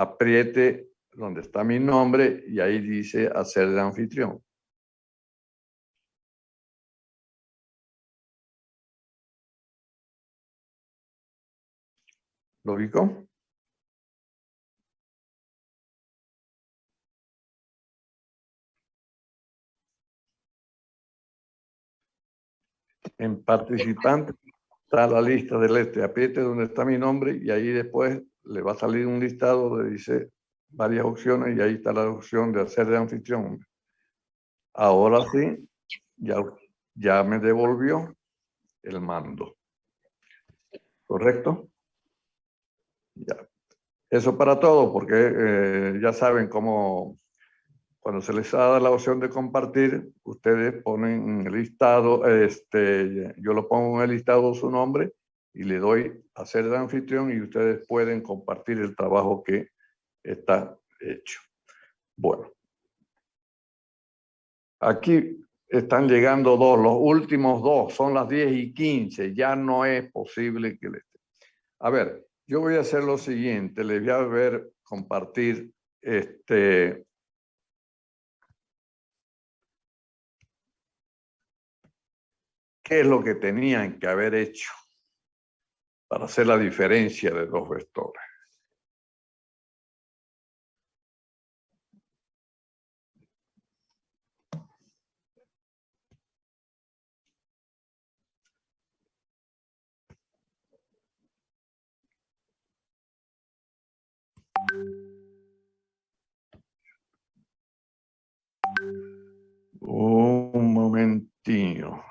apriete donde está mi nombre y ahí dice hacer de anfitrión. ¿Lo ubicó? En participantes está la lista del apriete donde está mi nombre y ahí después le va a salir un listado donde dice varias opciones y ahí está la opción de hacer de anfitrión. Ahora sí, ya me devolvió el mando. ¿Correcto? Ya. Eso para todo, porque ya saben cómo cuando se les da la opción de compartir, ustedes ponen en el listado, yo lo pongo en el listado su nombre y le doy hacer de anfitrión y ustedes pueden compartir el trabajo que está hecho. Bueno, aquí están llegando dos, los últimos dos, son las 10:15, ya no es posible que les... A ver, yo voy a hacer lo siguiente, les voy a ver compartir qué es lo que tenían que haber hecho para hacer la diferencia de dos vectores. Un momentinho.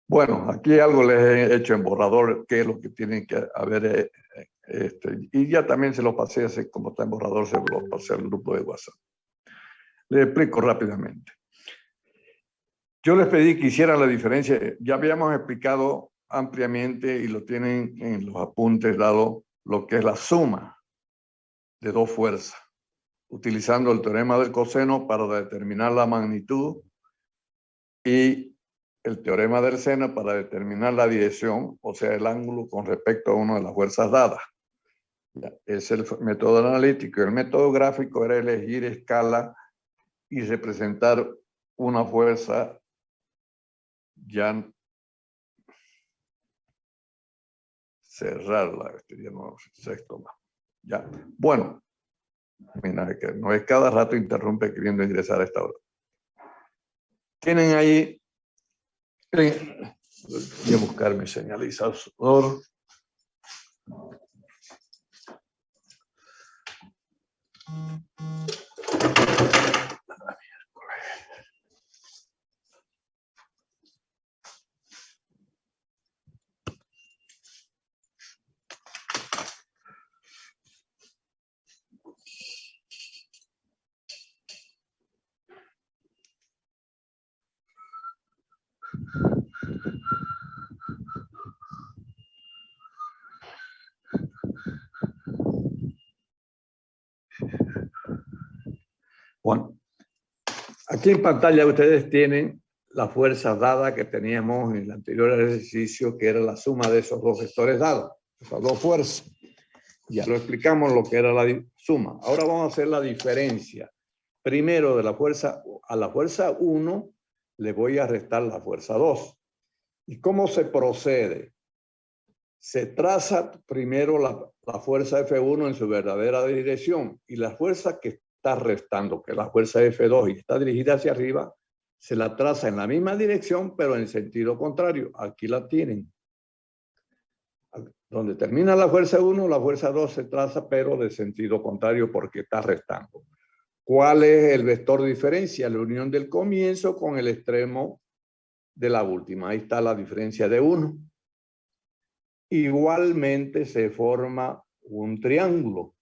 Bueno, aquí algo les he hecho en borrador, qué es lo que tienen que haber, y ya también se lo pasé, así como está en borrador, se lo pasé al grupo de WhatsApp. Les explico rápidamente. Yo les pedí que hicieran la diferencia, ya habíamos explicado ampliamente y lo tienen en los apuntes dados, lo que es la suma de dos fuerzas, utilizando el teorema del coseno para determinar la magnitud y el teorema del seno para determinar la dirección, o sea, el ángulo con respecto a una de las fuerzas dadas. Es el método analítico. El método gráfico era elegir escala y representar una fuerza ya cerrarla. Ya no sexto más. Ya. Bueno, mira, que no es cada rato interrumpe queriendo ingresar a esta hora. Tienen ahí... Voy a buscar mi señalizador. Bueno, aquí en pantalla ustedes tienen la fuerza dada que teníamos en el anterior ejercicio, que era la suma de esos dos vectores dados, esas dos fuerzas. Ya lo explicamos lo que era la suma. Ahora vamos a hacer la diferencia. Primero, de la fuerza a la fuerza 1 le voy a restar la fuerza 2. ¿Y cómo se procede? Se traza primero la fuerza F1 en su verdadera dirección y la fuerza que está restando, que es la fuerza F2 y está dirigida hacia arriba, se la traza en la misma dirección, pero en sentido contrario. Aquí la tienen. Donde termina la fuerza 1, la fuerza 2 se traza, pero de sentido contrario porque está restando. ¿Cuál es el vector diferencia? La unión del comienzo con el extremo de la última. Ahí está la diferencia de 1. Igualmente se forma un triángulo,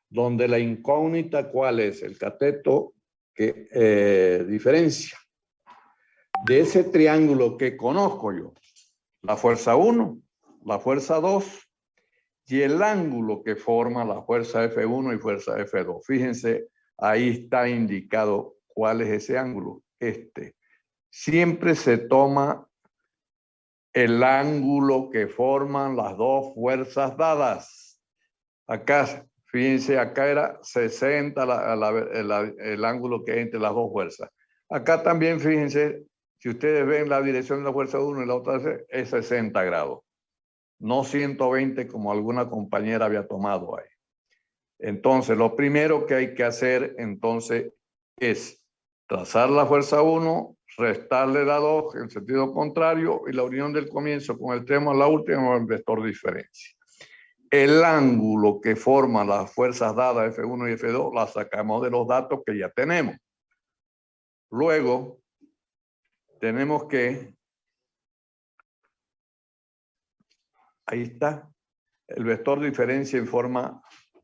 donde la incógnita, ¿cuál es? El cateto que diferencia. De ese triángulo que conozco yo, la fuerza 1, la fuerza 2 y el ángulo que forma la fuerza F1 y fuerza F2. Fíjense, ahí está indicado cuál es ese ángulo. Siempre se toma el ángulo que forman las dos fuerzas dadas. Acá, fíjense, acá era 60 el ángulo que hay entre las dos fuerzas. Acá también, fíjense, si ustedes ven la dirección de la fuerza 1 y la otra es 60 grados. No 120 como alguna compañera había tomado ahí. Entonces, lo primero que hay que hacer entonces es trazar la fuerza 1, restarle la 2 en sentido contrario y la unión del comienzo con el extremo a la última el vector diferencia. El ángulo que forman las fuerzas dadas F1 y F2 la sacamos de los datos que ya tenemos. Luego, tenemos que, ahí está, el vector diferencia en forma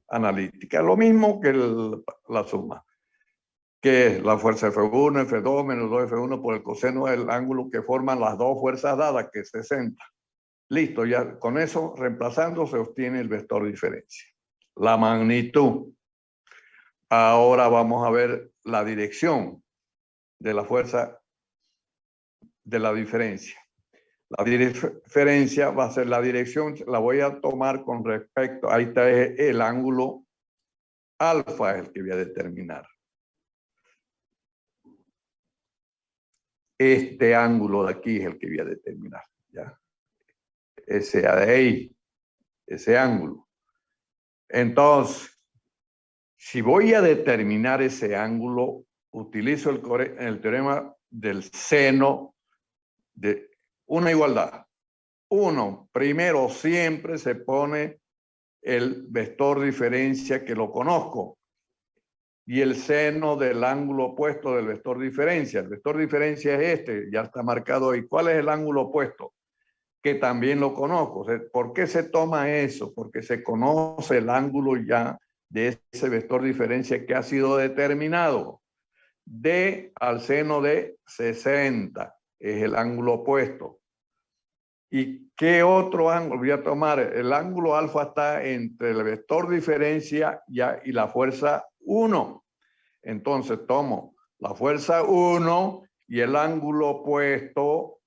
analítica. Lo mismo que la suma, que es la fuerza F1, F2 menos 2F1 por el coseno del ángulo que forman las dos fuerzas dadas, que es 60. Listo, ya con eso reemplazando se obtiene el vector diferencia. La magnitud. Ahora vamos a ver la dirección de la fuerza de la diferencia. La diferencia va a ser la dirección, la voy a tomar con respecto, ahí está el ángulo alfa, es el que voy a determinar. Este ángulo de aquí es el que voy a determinar, ¿ya? Ese de ahí, ese ángulo. Entonces, si voy a determinar ese ángulo, utilizo el teorema del seno de una igualdad. Primero siempre se pone el vector diferencia que lo conozco y el seno del ángulo opuesto del vector diferencia. El vector diferencia es ya está marcado ahí. ¿Cuál es el ángulo opuesto? Que también lo conozco. ¿Por qué se toma eso? Porque se conoce el ángulo ya de ese vector diferencia que ha sido determinado. D al seno de 60 es el ángulo opuesto. ¿Y qué otro ángulo? Voy a tomar el ángulo alfa está entre el vector diferencia y la fuerza 1. Entonces tomo la fuerza 1 y el ángulo opuesto,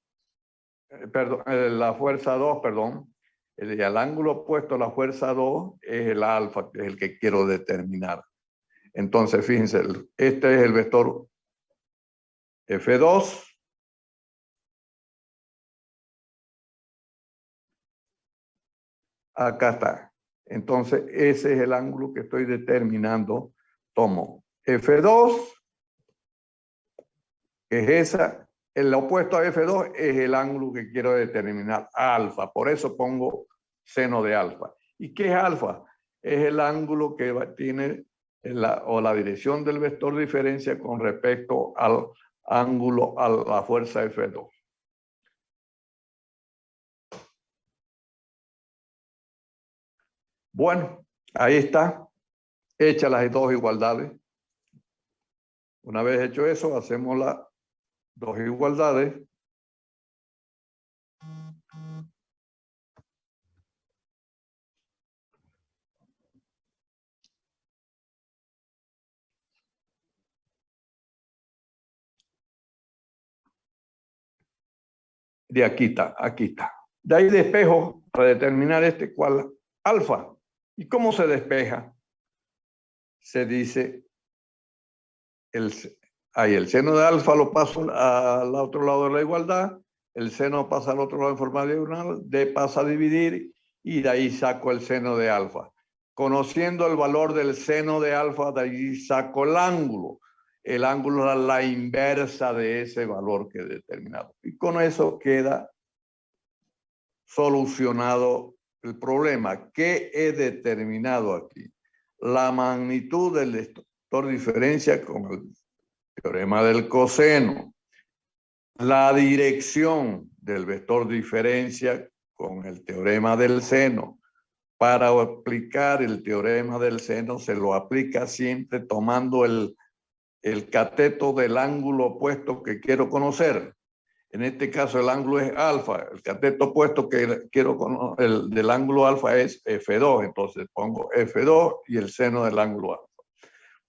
la fuerza 2, perdón. El ángulo opuesto a la fuerza 2 es el alfa, que es el que quiero determinar. Entonces, fíjense, este es el vector F2. Acá está. Entonces, ese es el ángulo que estoy determinando. Tomo F2, que es esa. El opuesto a F2 es el ángulo que quiero determinar, alfa. Por eso pongo seno de alfa. ¿Y qué es alfa? Es el ángulo que tiene la dirección del vector diferencia con respecto al ángulo, a la fuerza F2. Bueno, ahí está, hechas las dos igualdades. Una vez hecho eso, hacemos las dos igualdades. De aquí está, aquí está. De ahí despejo para determinar cuál alfa. ¿Y cómo se despeja? Se dice Ahí el seno de alfa lo paso al otro lado de la igualdad, el seno pasa al otro lado en forma diagonal, D pasa a dividir y de ahí saco el seno de alfa. Conociendo el valor del seno de alfa, de ahí saco el ángulo. El ángulo es la inversa de ese valor que he determinado. Y con eso queda solucionado el problema. ¿Qué he determinado aquí? La magnitud del vector diferencia con el teorema del coseno. La dirección del vector diferencia con el teorema del seno. Para aplicar el teorema del seno se lo aplica siempre tomando el cateto del ángulo opuesto que quiero conocer. En este caso el ángulo es alfa. El cateto opuesto que quiero conocer del ángulo alfa es F2. Entonces pongo F2 y el seno del ángulo alfa.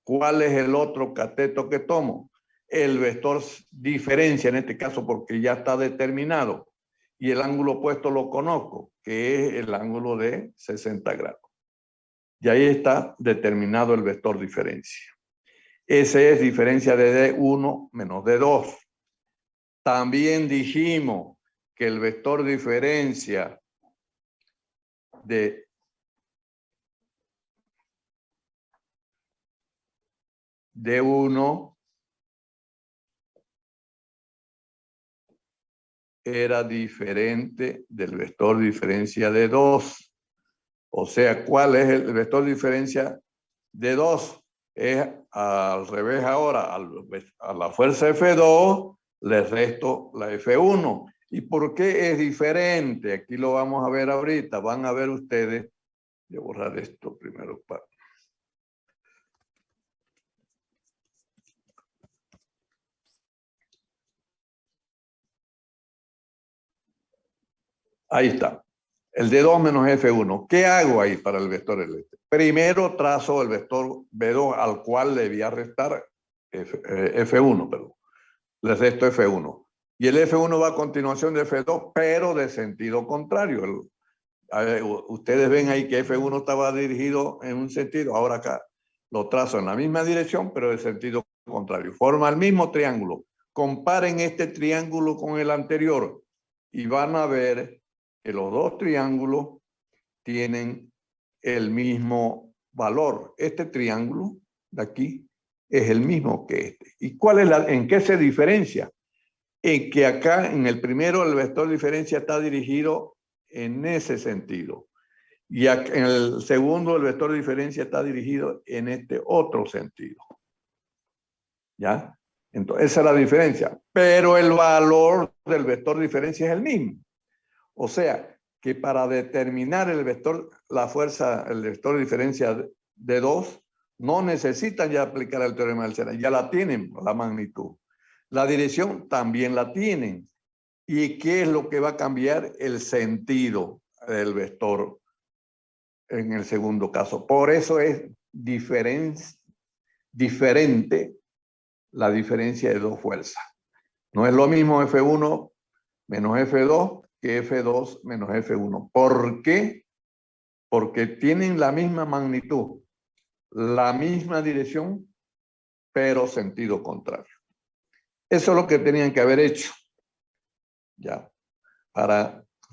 ¿Cuál es el otro cateto que tomo? El vector diferencia, en este caso porque ya está determinado. Y el ángulo opuesto lo conozco, que es el ángulo de 60 grados. Y ahí está determinado el vector diferencia. Ese es diferencia de D1 menos D2. También dijimos que el vector diferencia de D1 era diferente del vector diferencia de 2. O sea, ¿cuál es el vector diferencia de 2? Es al revés ahora. A la fuerza F2 le resto la F1. ¿Y por qué es diferente? Aquí lo vamos a ver ahorita. Van a ver ustedes. Voy a borrar esto primero. Ahí está. El D2 menos F1. ¿Qué hago ahí para el vector eléctrico? Primero trazo el vector B2 al cual le voy a restar F1, perdón. Le resto F1. Y el F1 va a continuación de F2, pero de sentido contrario. Ustedes ven ahí que F1 estaba dirigido en un sentido, ahora acá lo trazo en la misma dirección, pero de sentido contrario. Forma el mismo triángulo. Comparen este triángulo con el anterior y van a ver que los dos triángulos tienen el mismo valor. Este triángulo de aquí es el mismo que este. ¿Y cuál es en qué se diferencia? En que acá en el primero el vector diferencia está dirigido en ese sentido. Y acá, en el segundo el vector diferencia está dirigido en este otro sentido. ¿Ya? Entonces esa es la diferencia. Pero el valor del vector diferencia es el mismo. O sea, que para determinar el vector, la fuerza, el vector diferencia de 2, no necesitan ya aplicar el teorema del seno, ya la tienen, la magnitud. La dirección también la tienen. ¿Y qué es lo que va a cambiar? El sentido del vector en el segundo caso. Por eso es diferente la diferencia de dos fuerzas. No es lo mismo F1 menos F2 que F2 menos F1. ¿Por qué? Porque tienen la misma magnitud, la misma dirección, pero sentido contrario. Eso es lo que tenían que haber hecho. Ya.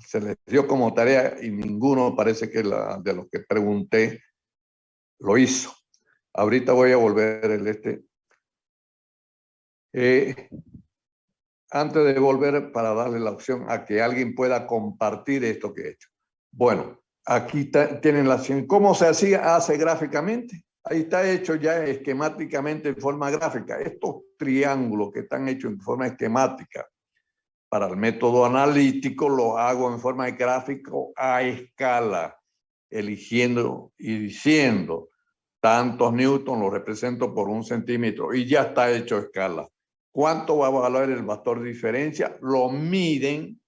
Se les dio como tarea y ninguno parece que de los que pregunté lo hizo. Ahorita voy a volver antes de volver para darle la opción a que alguien pueda compartir esto que he hecho. Bueno, aquí tienen la opción. ¿Cómo se hace gráficamente? Ahí está hecho ya esquemáticamente en forma gráfica. Estos triángulos que están hechos en forma esquemática para el método analítico los hago en forma de gráfico a escala, eligiendo y diciendo tantos newton lo represento por 1 centímetro y ya está hecho a escala. ¿Cuánto va a valer el vector diferencia? Lo miden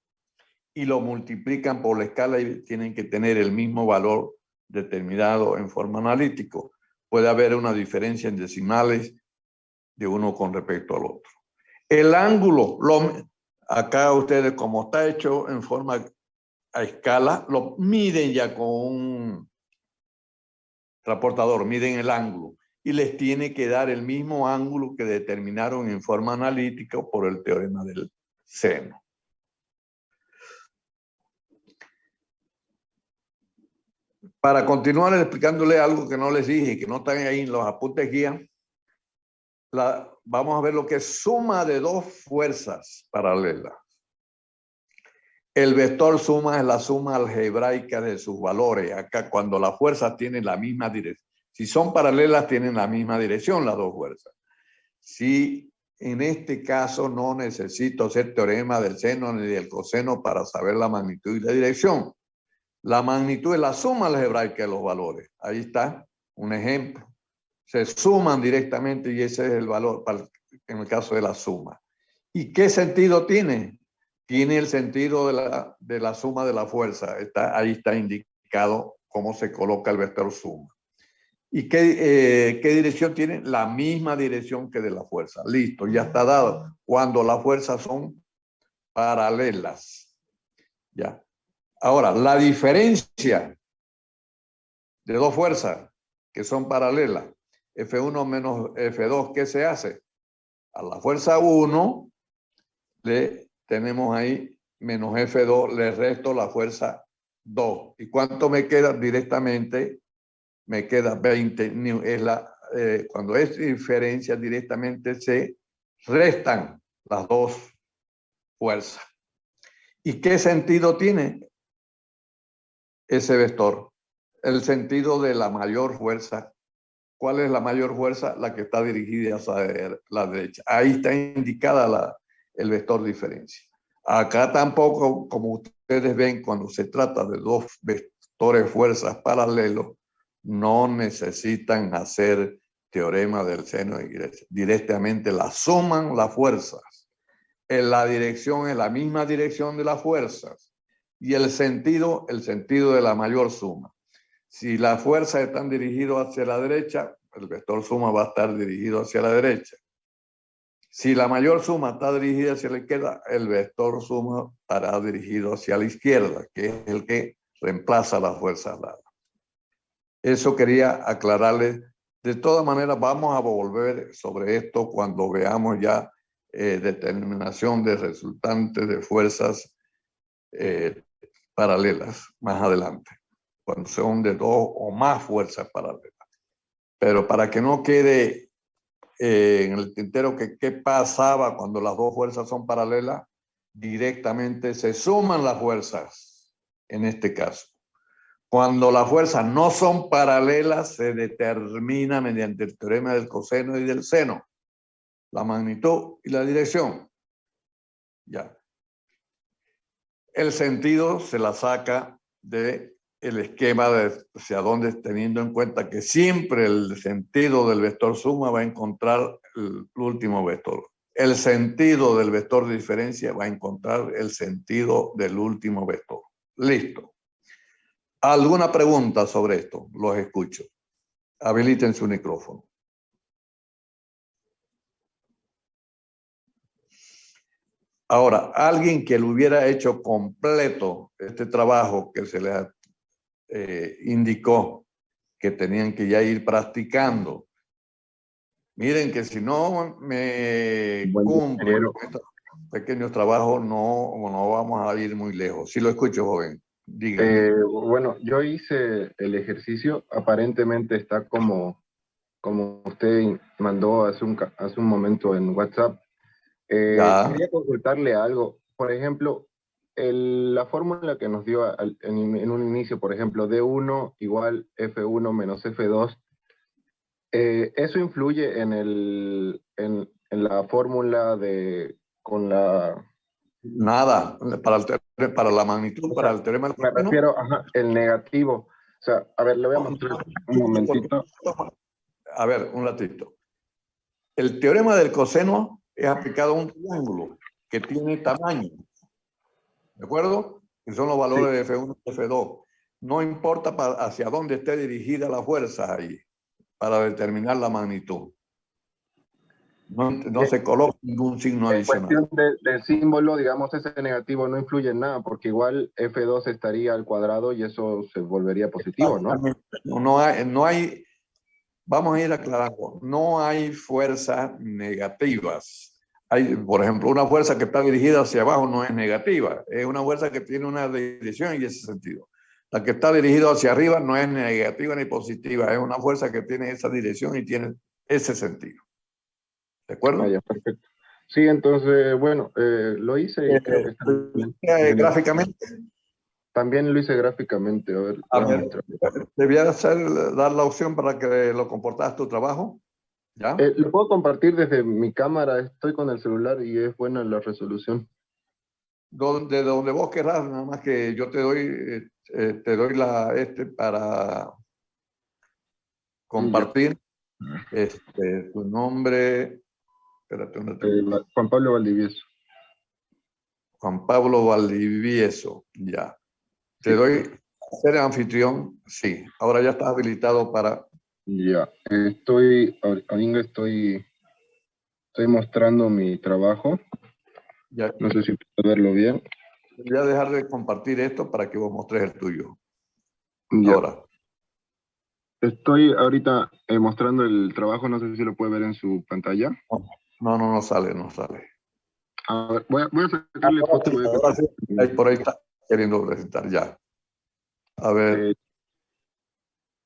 y lo multiplican por la escala y tienen que tener el mismo valor determinado en forma analítico. Puede haber una diferencia en decimales de uno con respecto al otro. El ángulo, acá ustedes como está hecho en forma a escala, lo miden ya con un transportador, miden el ángulo. y les tiene que dar el mismo ángulo que determinaron en forma analítica por el teorema del seno. Para continuar explicándole algo que no les dije y que no están ahí en los apuntes guía, vamos a ver lo que es suma de dos fuerzas paralelas. El vector suma es la suma algebraica de sus valores. Acá cuando las fuerzas tienen la misma dirección. Si son paralelas, tienen la misma dirección las dos fuerzas. Si en este caso no necesito hacer teorema del seno ni del coseno para saber la magnitud y la dirección. La magnitud es la suma algebraica de los valores. Ahí está un ejemplo. Se suman directamente y ese es el valor en el caso de la suma. ¿Y qué sentido tiene? Tiene el sentido de la suma de la fuerza. Ahí está indicado cómo se coloca el vector suma. ¿Y qué dirección tiene? La misma dirección que de la fuerza. Listo, ya está dado. Cuando las fuerzas son paralelas. Ya. Ahora, la diferencia de dos fuerzas que son paralelas, F1 menos F2, ¿qué se hace? A la fuerza 1 le tenemos ahí menos F2, le resto la fuerza 2. ¿Y cuánto me queda directamente? Me queda 20. Cuando es diferencia directamente se restan las dos fuerzas. ¿Y qué sentido tiene ese vector? El sentido de la mayor fuerza. ¿Cuál es la mayor fuerza? La que está dirigida hacia la derecha. Ahí está indicada el vector diferencia. Acá tampoco, como ustedes ven, cuando se trata de dos vectores fuerzas paralelos, no necesitan hacer teorema del seno y directamente la suman las fuerzas. En la dirección es la misma dirección de las fuerzas y el sentido de la mayor suma. Si las fuerzas están dirigidas hacia la derecha, el vector suma va a estar dirigido hacia la derecha. Si la mayor suma está dirigida hacia la izquierda, el vector suma estará dirigido hacia la izquierda, que es el que reemplaza las fuerzas dadas. Eso quería aclararles. De todas maneras, vamos a volver sobre esto cuando veamos ya determinación de resultantes de fuerzas paralelas más adelante, cuando son de dos o más fuerzas paralelas. Pero para que no quede en el tintero que qué pasaba cuando las dos fuerzas son paralelas, directamente se suman las fuerzas en este caso. Cuando las fuerzas no son paralelas, se determina mediante el teorema del coseno y del seno la magnitud y la dirección. Ya. El sentido se la saca del esquema de hacia dónde, teniendo en cuenta que siempre el sentido del vector suma va a encontrar el último vector. El sentido del vector de diferencia va a encontrar el sentido del último vector. Listo. ¿Alguna pregunta sobre esto? Los escucho. Habiliten su micrófono. Ahora, alguien que lo hubiera hecho completo este trabajo que se les indicó que tenían que ya ir practicando. Miren que si no me cumplo con estos pequeños trabajos, no vamos a ir muy lejos. Sí lo escucho, joven. Dígame. Bueno, yo hice el ejercicio. Aparentemente está como usted mandó hace un momento en WhatsApp. Quería consultarle algo. Por ejemplo, la fórmula que nos dio en un inicio, por ejemplo, D1 igual F1 menos F2, ¿eso influye en la fórmula con la... Nada, para la magnitud, O para sea, el teorema del me coseno. refiero, el negativo. O sea, a ver, le voy a mostrar un momentito. A ver, un ratito. El teorema del coseno es aplicado a un triángulo que tiene tamaño. ¿De acuerdo? Que son los valores de F1 y F2. No importa hacia dónde esté dirigida la fuerza ahí, para determinar la magnitud. No se coloca ningún signo adicional. En cuestión del símbolo, digamos, ese negativo no influye en nada, porque igual F2 estaría al cuadrado y eso se volvería positivo, ¿no? No hay vamos a ir aclarando. No hay fuerzas negativas. Hay, por ejemplo, una fuerza que está dirigida hacia abajo no es negativa. Es una fuerza que tiene una dirección y ese sentido. La que está dirigida hacia arriba no es negativa ni positiva. Es una fuerza que tiene esa dirección y tiene ese sentido. ¿De acuerdo? Ah, ya, perfecto. Sí, entonces, bueno, lo hice y creo que está bien. Gráficamente. También lo hice gráficamente. A ver, A voy a ver, mostrar. debía dar la opción para que lo comportas tu trabajo. ¿Ya? Lo puedo compartir desde mi cámara. Estoy con el celular y es buena la resolución. De donde vos querrás, nada más que yo te doy para Ya. compartir tu nombre. Espérate, ¿dónde te busco? Juan Pablo Valdivieso. Juan Pablo Valdivieso, ya. Te Sí. doy ser anfitrión, sí. Ahora ya estás habilitado para... Ya. Ahorita estoy mostrando mi trabajo. Ya, No sé si puedo verlo bien. voy a dejar de compartir esto para que vos mostres el tuyo. Ya. Ahora. Estoy ahorita mostrando el trabajo. No sé si lo puede ver en su pantalla. No sale, no sale. A ver, voy a sacarle foto. Ahora sí, ahí por ahí está queriendo presentar ya. A ver.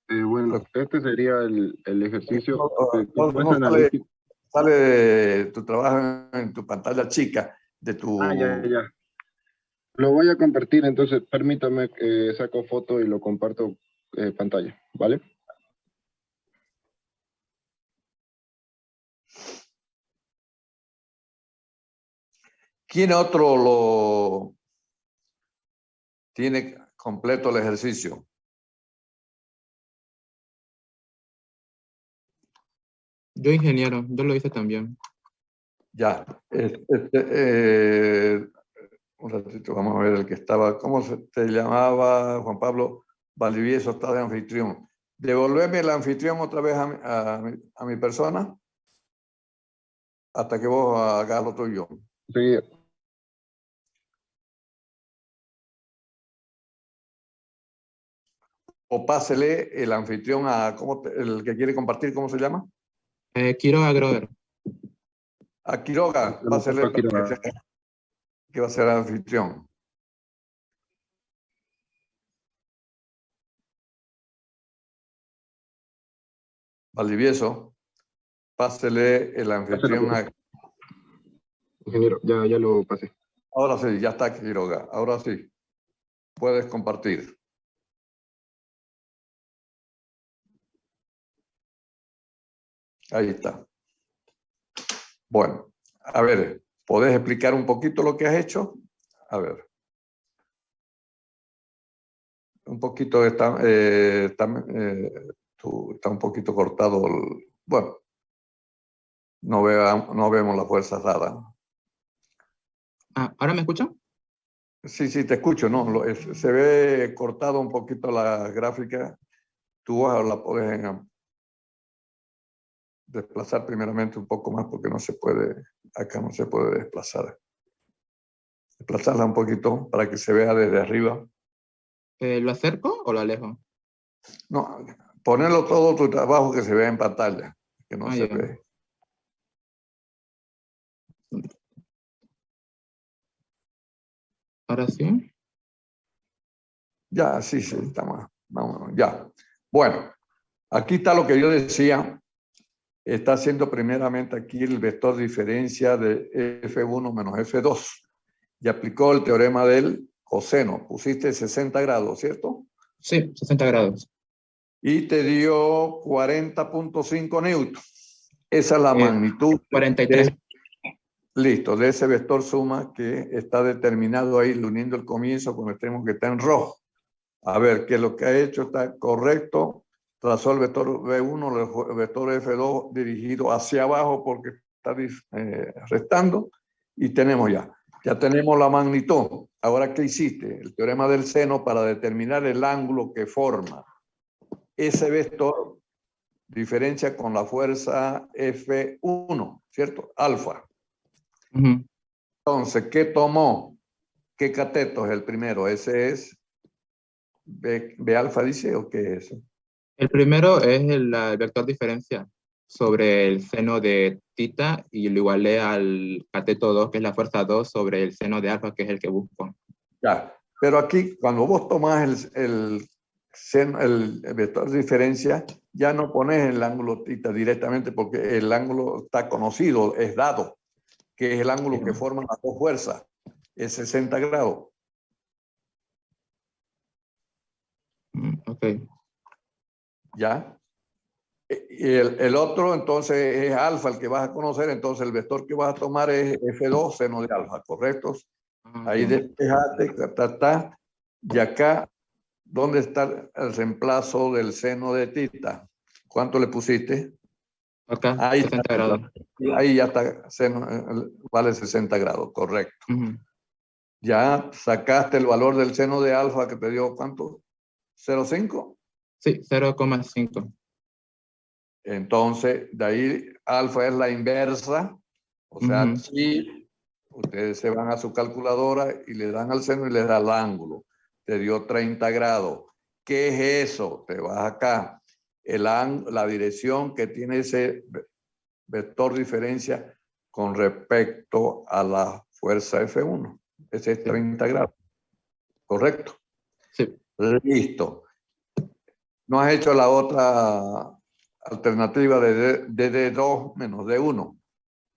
Bueno, este sería el ejercicio. Como es No sale, analítico. sale tu trabajo en tu pantalla chica de Ah, ya, tu... ya. Lo voy a compartir, entonces permítame que saco foto y lo comparto pantalla, ¿vale? ¿Quién otro lo tiene completo el ejercicio? Yo ingeniero, yo lo hice también. Ya. Un ratito, vamos a ver el que estaba. ¿Cómo se te llamaba, Juan Pablo Valdivieso? Está de anfitrión. Devolveme el anfitrión otra vez a mi persona hasta que vos hagas lo tuyo. Sí, O pásele el anfitrión a el que quiere compartir, ¿cómo se llama? Quiroga Grover. A Quiroga, pásele que va a ser el anfitrión. Valdivieso, pásele el anfitrión a... ingeniero, ya lo pasé. Ahora sí, ya está Quiroga. Ahora sí, puedes compartir. Ahí está. Bueno, a ver, ¿podés explicar un poquito lo que has hecho? A ver. Un poquito está un poquito cortado. Bueno, no vemos la fuerza rara. Ah, ¿ahora me escuchan? Sí, te escucho, ¿no? Se ve cortado un poquito la gráfica. Tú la puedes desplazar primeramente un poco más porque no se puede, acá no se puede desplazar. Desplazarla un poquito para que se vea desde arriba. ¿Lo acerco o lo alejo? No, ponerlo todo tu trabajo que se vea en pantalla, que no se ve. ¿Ahora sí? Ya, sí, estamos, vámonos, ya. Bueno, aquí está lo que yo decía. Está haciendo primeramente aquí el vector diferencia de F1 menos F2. Y aplicó el teorema del coseno. Pusiste 60 grados, ¿cierto? Sí, 60 grados. Y te dio 40.5 newtons. Esa es la magnitud 43. Listo, de ese vector suma que está determinado ahí, uniendo el comienzo con el extremo que está en rojo. A ver, que lo que ha hecho está correcto. Trazó el vector V1, el vector F2 dirigido hacia abajo porque está restando. Y tenemos ya tenemos la magnitud. Ahora, ¿qué hiciste? El teorema del seno para determinar el ángulo que forma ese vector diferencia con la fuerza F1, ¿cierto? Alfa. Entonces, ¿qué tomó? ¿Qué cateto es el primero? ¿Ese es B alfa, dice, o qué es eso? El primero es el vector diferencia sobre el seno de tita y lo igualé al cateto 2, que es la fuerza 2, sobre el seno de alfa, que es el que busco. Ya, pero aquí cuando vos tomás el vector de diferencia, ya no pones el ángulo tita directamente porque el ángulo está conocido, es dado, que es el ángulo que forman las dos fuerzas, es 60 grados. Ok. ¿Ya? Y el otro entonces es alfa, el que vas a conocer, entonces el vector que vas a tomar es F2 seno de alfa, ¿correcto? Ahí despejate, y acá, ¿dónde está el reemplazo del seno de tita? ¿Cuánto le pusiste? Acá, Ahí 60 está, grados. ahí ya está, vale 60 grados, correcto. Ya sacaste el valor del seno de alfa que te dio, ¿cuánto? ¿0,5? Sí, 0,5. Entonces, de ahí alfa es la inversa, o sea, si ustedes se van a su calculadora y le dan al seno y le da el ángulo, te dio 30 grados. ¿Qué es eso? Te vas acá, la dirección que tiene ese vector diferencia con respecto a la fuerza F1. Ese es 30 grados, ¿correcto? Sí. Listo. ¿No has hecho la otra alternativa de D2 menos D1?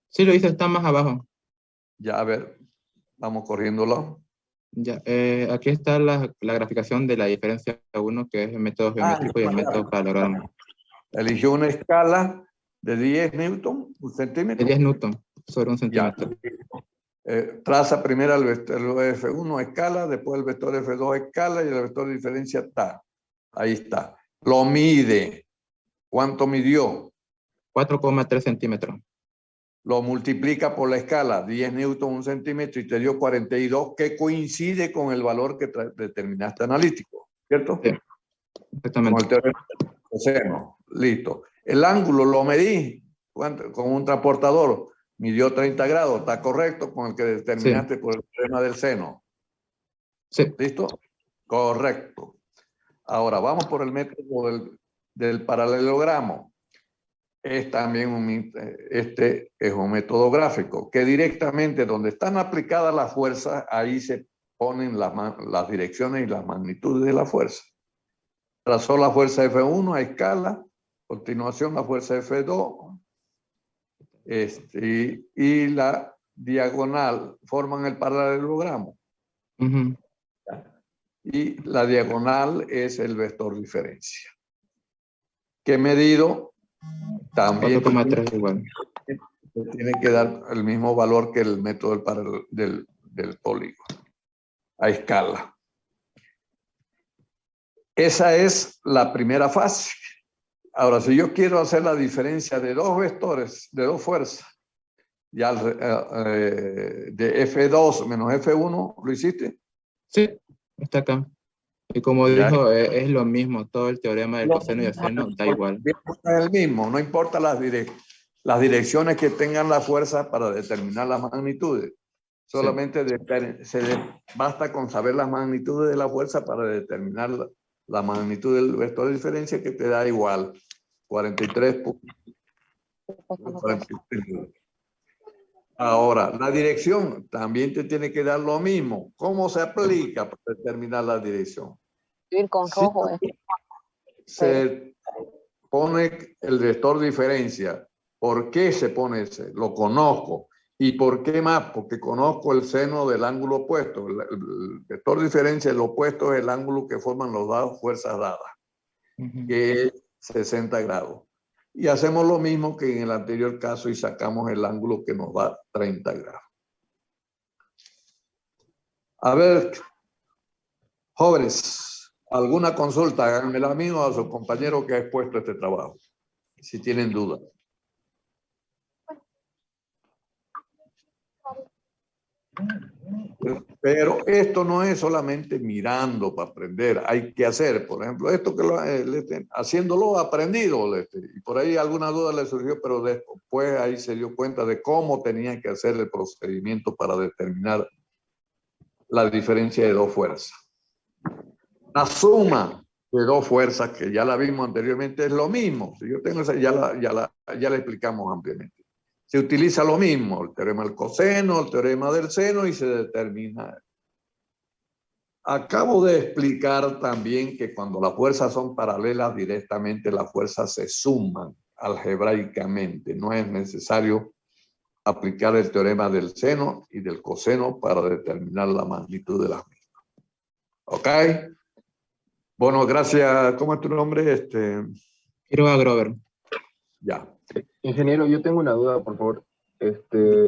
Sí, lo hice, está más abajo. Ya, a ver, vamos corriéndolo. Ya, aquí está la graficación de la diferencia 1, que es el método geométrico y el método paralelogramo. Eligió una escala de 10 newton, un De centímetro. 10 newton sobre un centímetro. Traza primero el vector F1 escala, después el vector F2 escala y el vector de diferencia está. Ahí está. Lo mide. ¿Cuánto midió? 4,3 centímetros. Lo multiplica por la escala, 10 newton, un centímetro, y te dio 42, que coincide con el valor que determinaste analítico, ¿cierto? Sí, exactamente. Con el teorema de seno. Listo. El ángulo lo medí con un transportador, midió 30 grados, está correcto con el que determinaste por el teorema del seno. Sí. ¿Listo? Correcto. Ahora vamos por el método del paralelogramo. Es también este es un método gráfico que directamente donde están aplicadas las fuerzas, ahí se ponen las direcciones y las magnitudes de la fuerza. Trazó la fuerza F1 a escala, a continuación la fuerza F2 y la diagonal forman el paralelogramo. Y la diagonal es el vector diferencia. ¿Qué medido? También 4,3 igual. tiene que dar el mismo valor que el método del polígono, a escala. Esa es la primera fase. Ahora, si yo quiero hacer la diferencia de dos vectores, de dos fuerzas, ya de F2 menos F1, ¿lo hiciste? Sí, está acá. Y como Ya. dijo, es lo mismo, todo el teorema del coseno y el seno da igual. Es el mismo, no importa las direcciones que tengan la fuerza para determinar las magnitudes. Solamente basta con saber las magnitudes de la fuerza para determinar la magnitud del vector de diferencia, que te da igual. 43. Ahora, la dirección también te tiene que dar lo mismo. ¿Cómo se aplica para determinar la dirección? Con rojo, Se pone el vector diferencia. ¿Por qué se pone ese? Lo conozco. ¿Y por qué más? Porque conozco el seno del ángulo opuesto. El vector diferencia, el opuesto es el ángulo que forman las dos fuerzas dadas, que es 60 grados. Y hacemos lo mismo que en el anterior caso y sacamos el ángulo que nos da 30 grados. A ver, jóvenes, ¿alguna consulta? Háganmela a mí o a su compañero que ha expuesto este trabajo, si tienen dudas. Pero esto no es solamente mirando para aprender, hay que hacer. Por ejemplo, esto que haciéndolo aprendido, y por ahí alguna duda le surgió, pero después ahí se dio cuenta de cómo tenía que hacer el procedimiento para determinar la diferencia de dos fuerzas. La suma de dos fuerzas, que ya la vimos anteriormente, es lo mismo. Si yo tengo esa, ya la explicamos ampliamente. Se utiliza lo mismo, el teorema del coseno, el teorema del seno, y se determina. Acabo de explicar también que cuando las fuerzas son paralelas, directamente las fuerzas se suman algebraicamente. No es necesario aplicar el teorema del seno y del coseno para determinar la magnitud de las mismas. ¿Ok? Bueno, gracias. ¿Cómo es tu nombre? Quiroga Grover. Ya. Ingeniero, yo tengo una duda, por favor.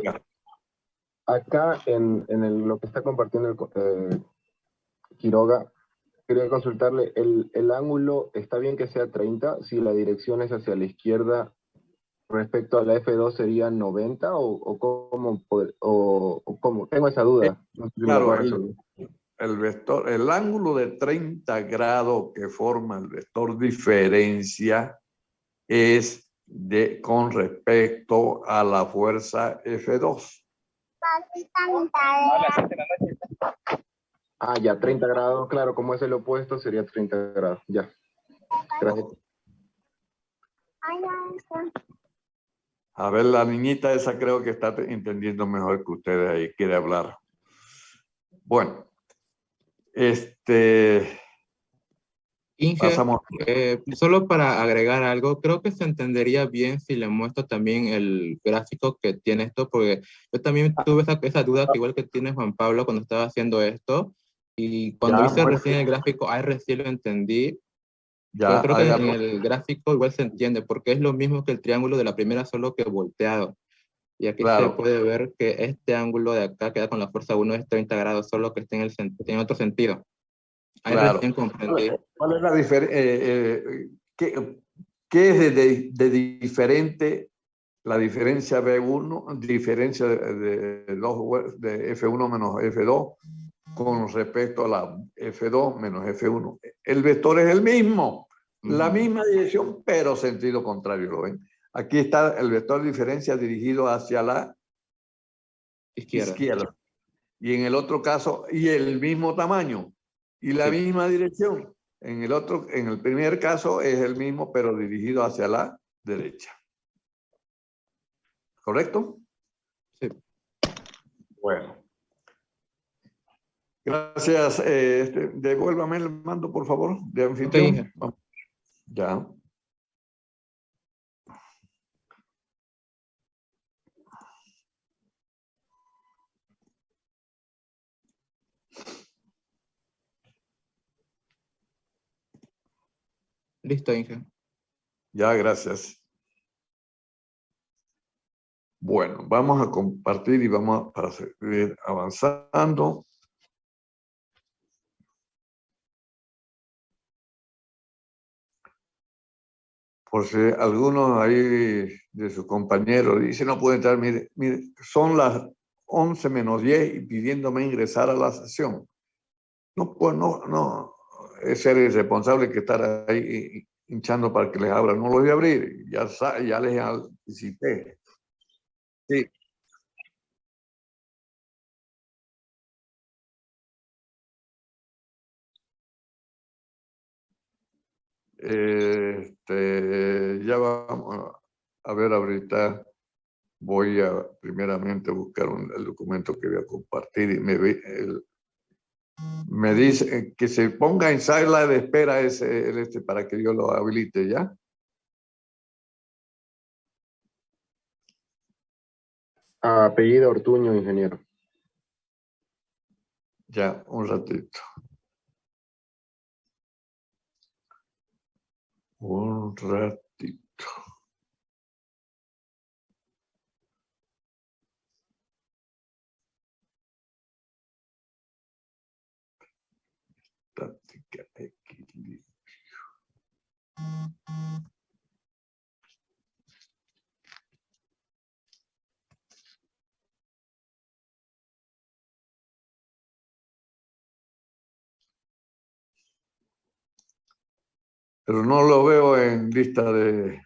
Ya. Acá lo que está compartiendo Quiroga, quería consultarle, ¿el ángulo está bien que sea 30 si la dirección es hacia la izquierda respecto a la F2 sería 90 o cómo? Tengo esa duda. No sé si me la Claro, puede resolver. el vector, el ángulo de 30 grados que forma el vector diferencia es con respecto a la fuerza F2. Ah, ya, 30 grados, claro, como es el opuesto sería 30 grados, ya. Gracias. A ver, la niñita esa creo que está entendiendo mejor que ustedes ahí, quiere hablar. Bueno, Inge, pasamos. solo para agregar algo, creo que se entendería bien si le muestro también el gráfico que tiene esto, porque yo también tuve esa duda que igual que tiene Juan Pablo cuando estaba haciendo esto, y cuando Ya, hice recién el gráfico, ahí recién lo entendí, pero ya, creo que en el gráfico igual se entiende, porque es lo mismo que el triángulo de la primera, solo que volteado. Y aquí se claro, puede ver que este ángulo de acá que da con la fuerza 1 es 30 grados, solo que está en otro sentido. Ahí claro. recién comprendí. ¿Cuál es la diferencia? ¿Qué es de diferente la diferencia B1, diferencia de F1 menos F2 con respecto a la F2 menos F1? El vector es el mismo, la misma dirección, pero sentido contrario, ¿lo ven? Aquí está el vector de diferencia dirigido hacia la izquierda. Y en el otro caso, y el mismo tamaño, y la misma dirección. En el primer caso es el mismo, pero dirigido hacia la derecha. ¿Correcto? Sí. Bueno. Gracias. Devuélvame el mando, por favor, de anfitrión. Ok. Ya. Listo, Inge. Ya, gracias. Bueno, vamos a compartir y vamos para seguir avanzando. Por si algunos ahí de sus compañeros dicen no puede entrar, mire, son las 11 menos 10 y pidiéndome ingresar a la sesión. No, pues no, es ser irresponsable que estar ahí hinchando para que les abra. No lo voy a abrir, ya les anticipé. Sí. Ya vamos a ver ahorita. Voy a primeramente buscar el documento que voy a compartir y me dice que se ponga en sala de espera para que yo lo habilite, ¿ya? Apellido Ortuño, ingeniero. Ya, un ratito. Un ratito. Táctica equilibrio. Pero no lo veo en lista de...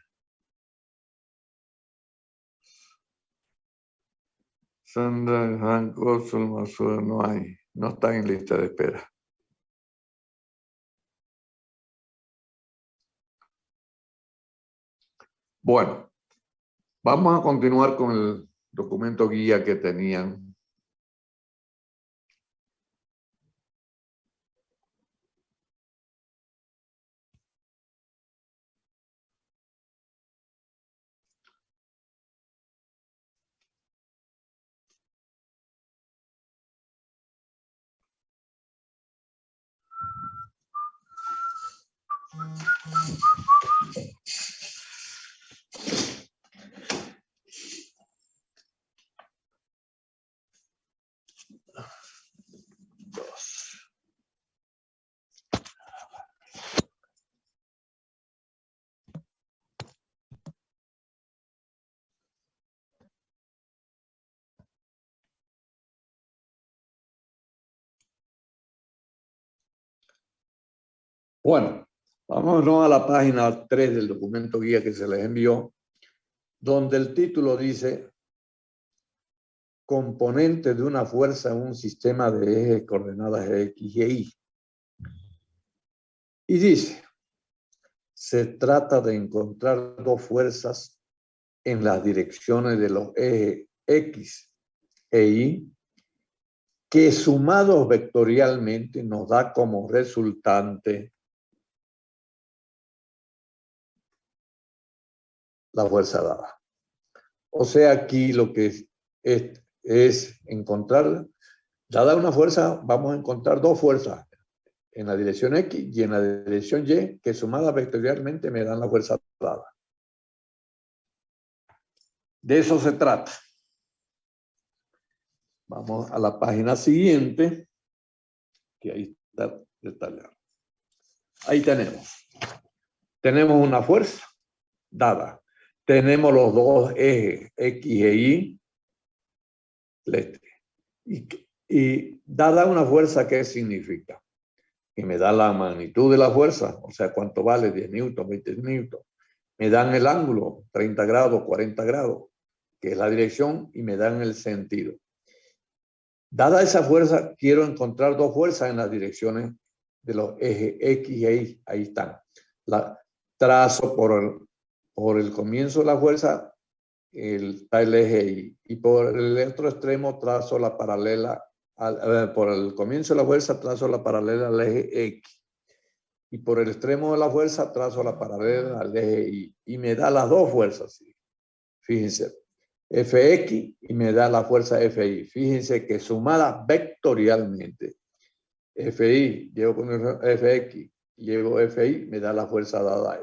Sandra, Hancock, Sulmasura, no hay. No está en lista de espera. Bueno, vamos a continuar con el documento guía que tenían. Bueno, vámonos a la página 3 del documento guía que se les envió, donde el título dice componente de una fuerza en un sistema de ejes coordenadas X y Y. Y dice, se trata de encontrar dos fuerzas en las direcciones de los ejes X e Y que sumados vectorialmente nos da como resultante la fuerza dada. O sea, aquí lo que es encontrar, dada una fuerza, vamos a encontrar dos fuerzas en la dirección X y en la dirección Y que sumadas vectorialmente me dan la fuerza dada. De eso se trata. Vamos a la página siguiente, que ahí está detallado. Ahí tenemos. Tenemos una fuerza dada. Tenemos los dos ejes X e Y. Y dada una fuerza, ¿qué significa? Que me da la magnitud de la fuerza, o sea, cuánto vale, 10 newton, 20 newton. Me dan el ángulo, 30 grados, 40 grados, que es la dirección, y me dan el sentido. Dada esa fuerza, quiero encontrar dos fuerzas en las direcciones de los ejes X y Y. Ahí están. La trazo por el comienzo de la fuerza, está el eje Y. Y por el otro extremo trazo la paralela, por el comienzo de la fuerza trazo la paralela al eje X. Y por el extremo de la fuerza trazo la paralela al eje Y. Y me da las dos fuerzas. Fíjense. Fx y me da la fuerza Fi. Fíjense que sumada vectorialmente, Fi, llevo con el Fx, llevo Fi, me da la fuerza dada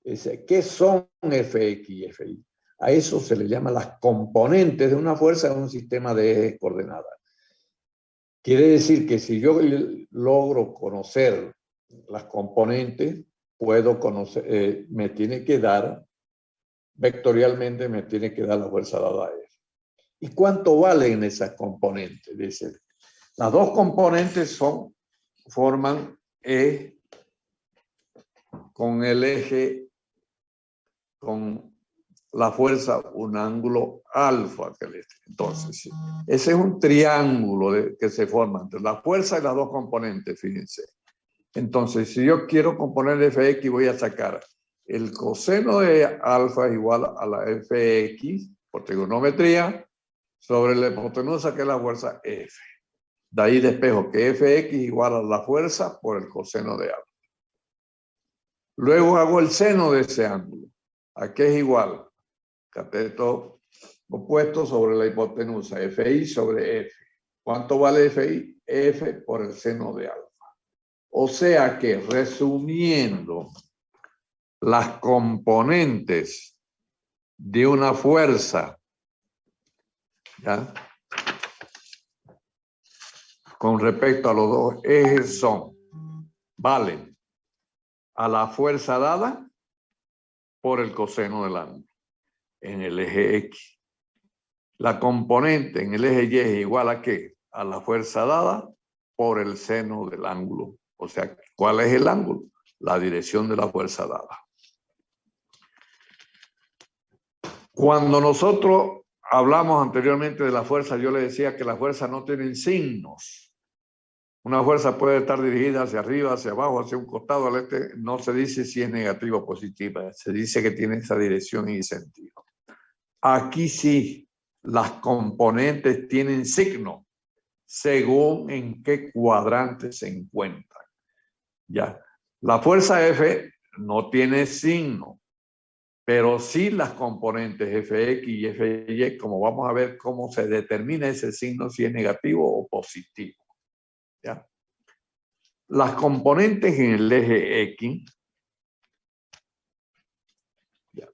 F. ¿Qué son Fx y Fi? A eso se le llama las componentes de una fuerza en un sistema de ejes coordenadas. Quiere decir que si yo logro conocer las componentes, puedo conocer, me tiene que dar vectorialmente, me tiene que dar la fuerza dada a F. ¿Y cuánto valen esas componentes? Dice, las dos componentes forman E con el eje, con la fuerza, un ángulo alfa. Entonces, ese es un triángulo que se forma entre la fuerza y las dos componentes, fíjense. Entonces, si yo quiero componer Fx, voy a sacar el coseno de alfa es igual a la Fx por trigonometría sobre la hipotenusa, que es la fuerza F. De ahí despejo que Fx igual a la fuerza por el coseno de alfa. Luego hago el seno de ese ángulo. ¿A qué es igual? Cateto opuesto sobre la hipotenusa, Fi sobre F. ¿Cuánto vale Fi? F por el seno de alfa. O sea que, resumiendo, las componentes de una fuerza, ¿ya?, con respecto a los dos ejes valen a la fuerza dada por el coseno del ángulo en el eje X. La componente en el eje Y es igual a ¿qué? A la fuerza dada por el seno del ángulo. O sea, ¿cuál es el ángulo? La dirección de la fuerza dada. Cuando nosotros hablamos anteriormente de la fuerza, yo le decía que las fuerzas no tienen signos. Una fuerza puede estar dirigida hacia arriba, hacia abajo, hacia un costado, al este. No se dice si es negativa o positiva. Se dice que tiene esa dirección y sentido. Aquí sí, las componentes tienen signo según en qué cuadrante se encuentran. Ya. La fuerza F no tiene signo, pero sí las componentes Fx y Fy, como vamos a ver cómo se determina ese signo, si es negativo o positivo. ¿Ya? Las componentes en el eje X, ¿ya?,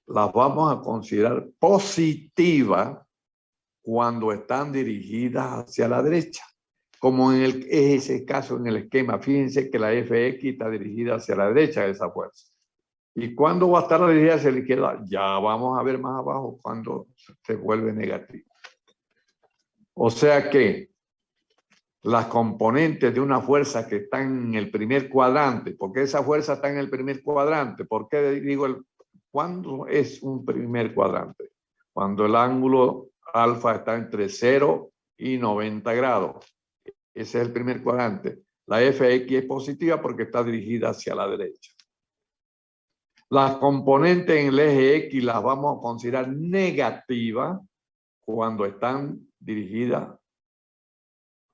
las vamos a considerar positivas cuando están dirigidas hacia la derecha. Como es ese caso en el esquema. Fíjense que la Fx está dirigida hacia la derecha de esa fuerza. ¿Y cuándo va a estar dirigida hacia la izquierda? Ya vamos a ver más abajo cuando se vuelve negativo. O sea que las componentes de una fuerza que están en el primer cuadrante, ¿por qué esa fuerza está en el primer cuadrante? ¿Por qué digo cuándo es un primer cuadrante? Cuando el ángulo alfa está entre 0 y 90 grados. Ese es el primer cuadrante. La Fx es positiva porque está dirigida hacia la derecha. Las componentes en el eje X las vamos a considerar negativas cuando están dirigidas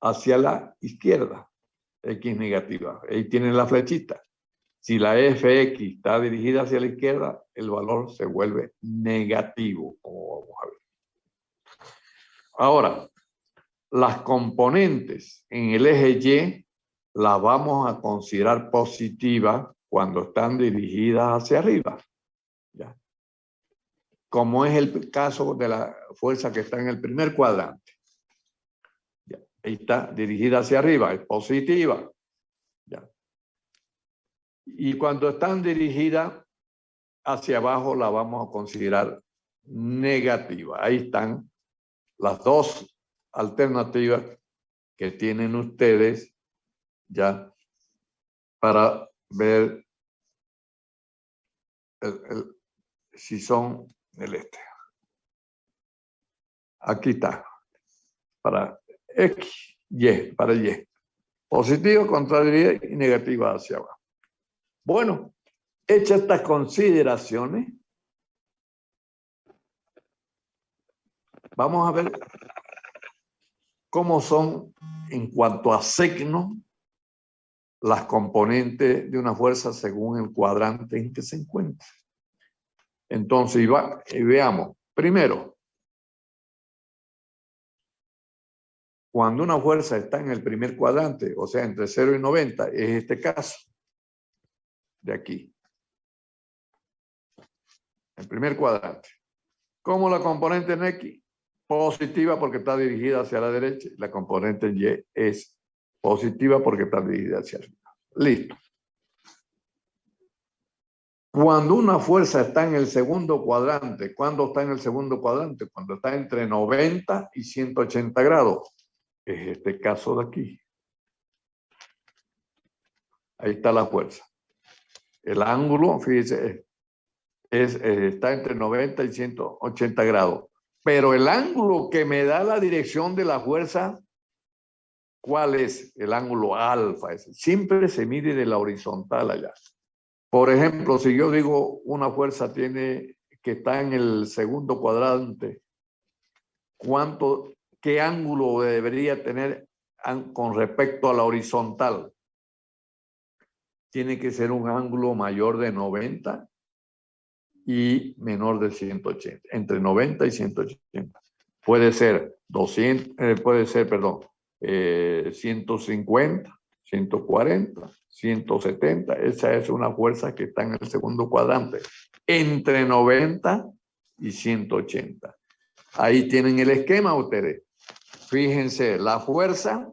hacia la izquierda. X negativa. Ahí tienen la flechita. Si la Fx está dirigida hacia la izquierda, el valor se vuelve negativo, como vamos a ver. Ahora, las componentes en el eje Y las vamos a considerar positivas cuando están dirigidas hacia arriba. ¿Ya? Como es el caso de la fuerza que está en el primer cuadrante. ¿Ya? Ahí está dirigida hacia arriba, es positiva. ¿Ya? Y cuando están dirigidas hacia abajo, la vamos a considerar negativa. Ahí están las dos alternativas que tienen ustedes ya para ver si son el este. Aquí está. Para X, Y, para Y. Positivo, contrario y negativa hacia abajo. Bueno, hechas estas consideraciones, vamos a ver cómo son en cuanto a signo las componentes de una fuerza según el cuadrante en que se encuentra. Entonces, veamos. Primero, cuando una fuerza está en el primer cuadrante, o sea, entre 0 y 90, es este caso de aquí. El primer cuadrante. ¿Cómo la componente en X? Positiva porque está dirigida hacia la derecha. La componente en Y es positiva porque está dirigida hacia arriba. Listo. Cuando una fuerza está en el segundo cuadrante, ¿cuándo está en el segundo cuadrante? Cuando está entre 90 y 180 grados. Es este caso de aquí. Ahí está la fuerza. El ángulo, fíjese, está entre 90 y 180 grados. Pero el ángulo que me da la dirección de la fuerza, ¿cuál es? El ángulo alfa. Siempre se mide de la horizontal allá. Por ejemplo, si yo digo una fuerza que está en el segundo cuadrante, ¿qué ángulo debería tener con respecto a la horizontal? Tiene que ser un ángulo mayor de 90 y menor de 180, entre 90 y 180. Puede ser 150, 140, 170. Esa es una fuerza que está en el segundo cuadrante, entre 90 y 180. Ahí tienen el esquema ustedes. Fíjense, la fuerza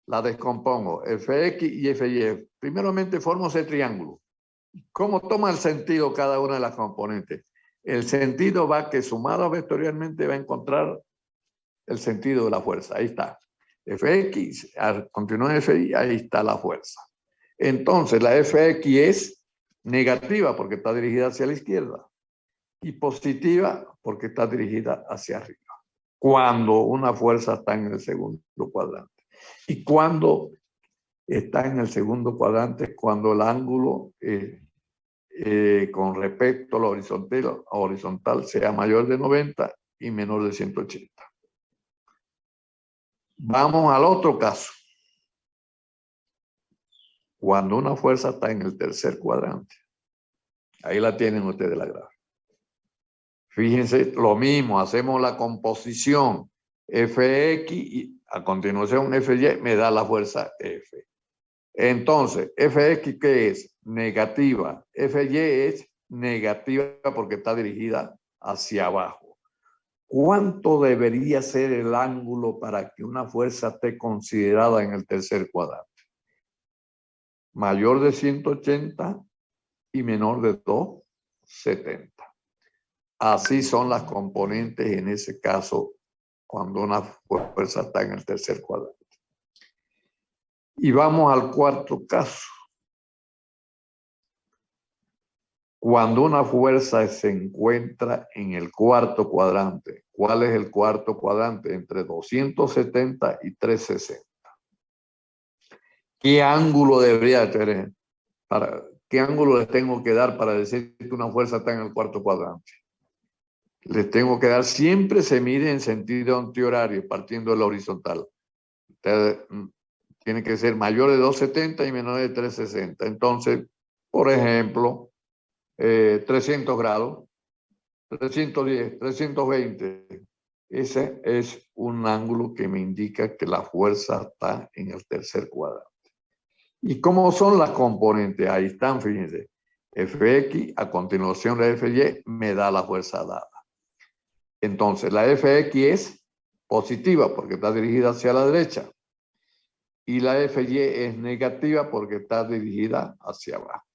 la descompongo, Fx y Fy. Primeramente formo ese triángulo. ¿Cómo toma el sentido cada una de las componentes? El sentido va que sumado vectorialmente va a encontrar el sentido de la fuerza. Ahí está. Fx, continúa Fy, ahí está la fuerza. Entonces, la Fx es negativa porque está dirigida hacia la izquierda y positiva porque está dirigida hacia arriba. Cuando una fuerza está en el segundo cuadrante. Y cuando está en el segundo cuadrante, cuando el ángulo con respecto a la horizontal sea mayor de 90 y menor de 180. Vamos al otro caso. Cuando una fuerza está en el tercer cuadrante. Ahí la tienen ustedes la gráfica. Fíjense, lo mismo, hacemos la composición Fx y a continuación Fy me da la fuerza F. Entonces, Fx, ¿qué es? Negativa. Fy es negativa porque está dirigida hacia abajo. ¿Cuánto debería ser el ángulo para que una fuerza esté considerada en el tercer cuadrante? Mayor de 180 y menor de 270. Así son las componentes en ese caso cuando una fuerza está en el tercer cuadrante. Y vamos al cuarto caso. Cuando una fuerza se encuentra en el cuarto cuadrante. ¿Cuál es el cuarto cuadrante? Entre 270 y 360. ¿Qué ángulo debería tener? ¿Qué ángulo les tengo que dar para decir que una fuerza está en el cuarto cuadrante? Les tengo que dar, siempre se mide en sentido antihorario, partiendo de la horizontal. Tiene que ser mayor de 270 y menor de 360. Entonces, por ejemplo, 300 grados, 310, 320. Ese es un ángulo que me indica que la fuerza está en el tercer cuadrante. ¿Y cómo son las componentes? Ahí están, fíjense. Fx, a continuación la Fy, me da la fuerza dada. Entonces, la Fx es positiva porque está dirigida hacia la derecha. Y la Fy es negativa porque está dirigida hacia abajo.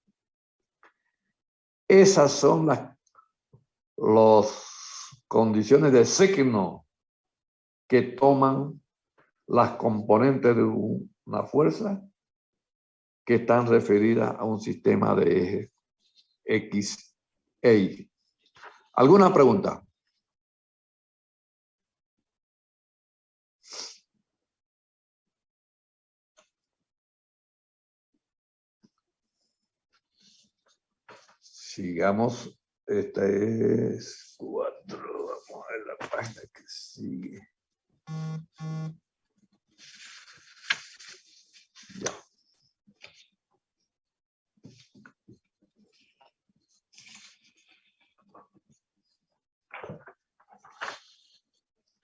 Esas son las condiciones de signo que toman las componentes de una fuerza que están referidas a un sistema de ejes X e Y. ¿Alguna pregunta? Sigamos. Esta es 4. Vamos a ver la página que sigue. Ya.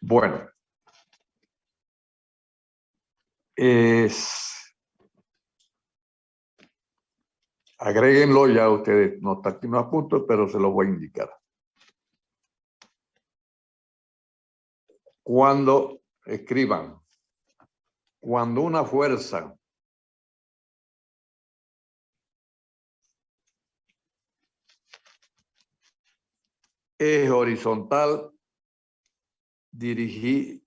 Bueno. Agréguenlo ya ustedes. No está aquí, no apunto, pero se los voy a indicar. Cuando escriban, cuando una fuerza es horizontal, dirigida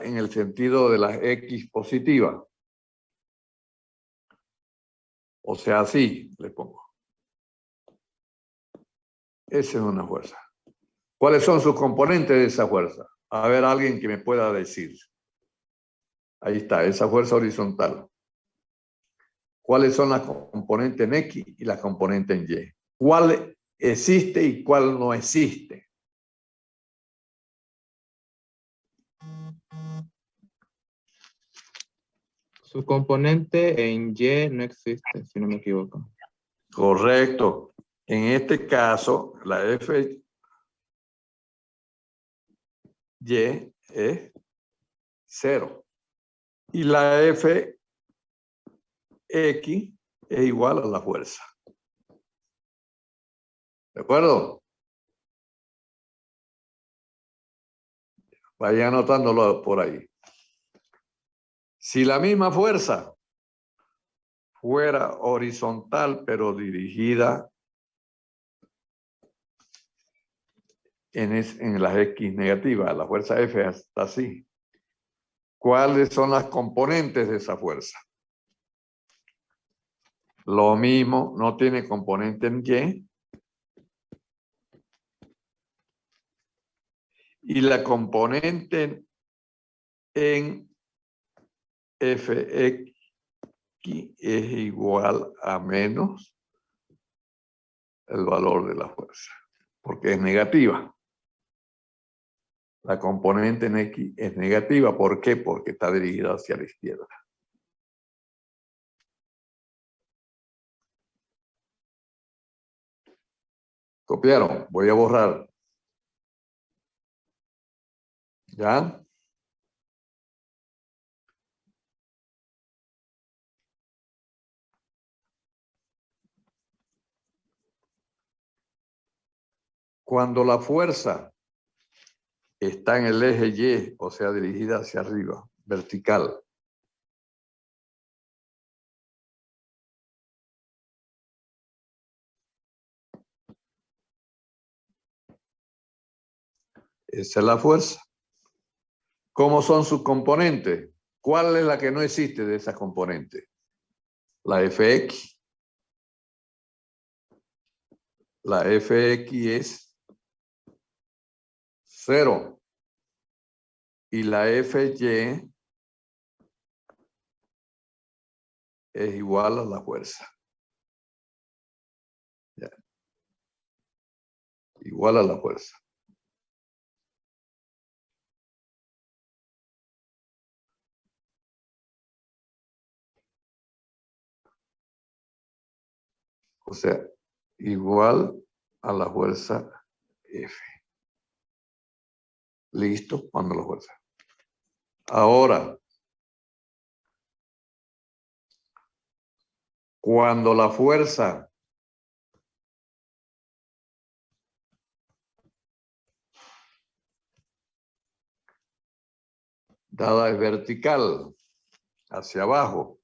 en el sentido de las X positivas. O sea, así le pongo. Esa es una fuerza. ¿Cuáles son sus componentes de esa fuerza? A ver, alguien que me pueda decir. Ahí está, esa fuerza horizontal. ¿Cuáles son las componentes en X y las componentes en Y? ¿Cuál existe y cuál no existe? Su componente en Y no existe, si no me equivoco. Correcto. En este caso, la Fy es 0. Y la Fx es igual a la fuerza. ¿De acuerdo? Vayan anotándolo por ahí. Si la misma fuerza fuera horizontal, pero dirigida en las X negativas, la fuerza F está así. ¿Cuáles son las componentes de esa fuerza? Lo mismo, no tiene componente en Y. Y la componente en Fx es igual a menos el valor de la fuerza, porque es negativa. La componente en X es negativa. ¿Por qué? Porque está dirigida hacia la izquierda. ¿Copiaron? Voy a borrar. ¿Ya? Cuando la fuerza está en el eje Y, o sea, dirigida hacia arriba, vertical, esa es la fuerza. ¿Cómo son sus componentes? ¿Cuál es la que no existe de esas componentes? La Fx. La Fx es 0. Y la Fy es igual a la fuerza. Ya. Igual a la fuerza. O sea, igual a la fuerza F. Listo, cuando la fuerza. Ahora, cuando la fuerza dada es vertical, hacia abajo,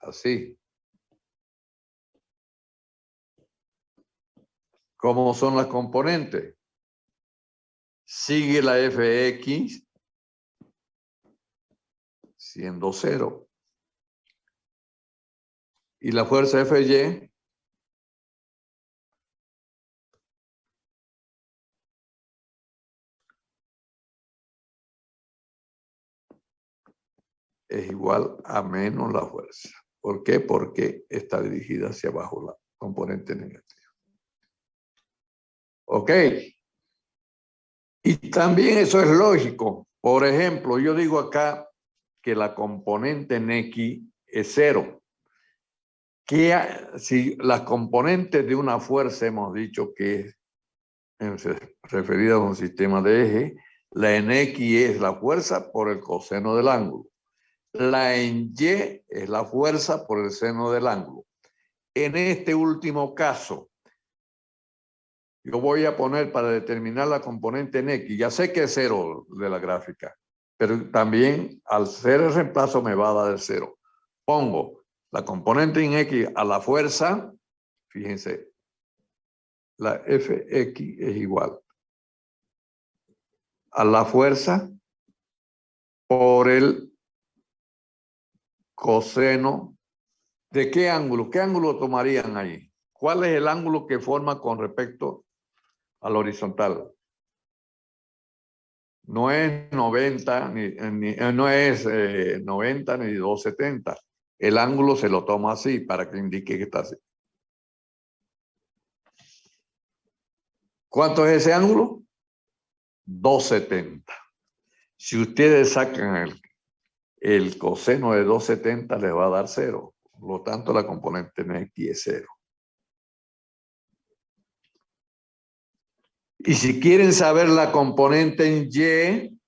así. ¿Cómo son las componentes? Sigue la Fx siendo 0. Y la fuerza Fy es igual a menos la fuerza. ¿Por qué? Porque está dirigida hacia abajo la componente negativa. ¿Ok? Y también eso es lógico. Por ejemplo, yo digo acá que la componente en X es 0. Si las componentes de una fuerza hemos dicho que es referida a un sistema de eje, la en X es la fuerza por el coseno del ángulo. La en Y es la fuerza por el seno del ángulo. En este último caso, yo voy a poner para determinar la componente en X. Ya sé que es 0 de la gráfica, pero también al ser el reemplazo me va a dar el 0. Pongo la componente en X a la fuerza, fíjense, la Fx es igual a la fuerza por el coseno. ¿De qué ángulo? ¿Qué ángulo tomarían ahí? ¿Cuál es el ángulo que forma con respecto al horizontal? No es 90 no es 90 ni 270. El ángulo se lo toma así para que indique que está así. ¿Cuánto es ese ángulo? 270. Si ustedes sacan el coseno de 270 les va a dar 0. Por lo tanto, la componente en X es 0. Y si quieren saber la componente en Y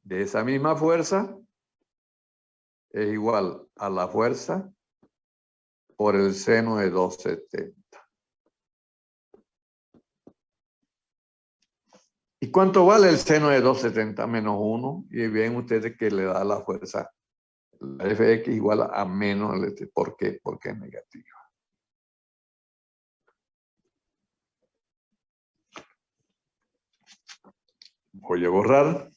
de esa misma fuerza, es igual a la fuerza por el seno de 270. ¿Y cuánto vale el seno de 270 menos 1? Y ven ustedes que le da la fuerza, la Fx igual a menos el este. ¿Por qué? Porque es negativa. Voy a borrar.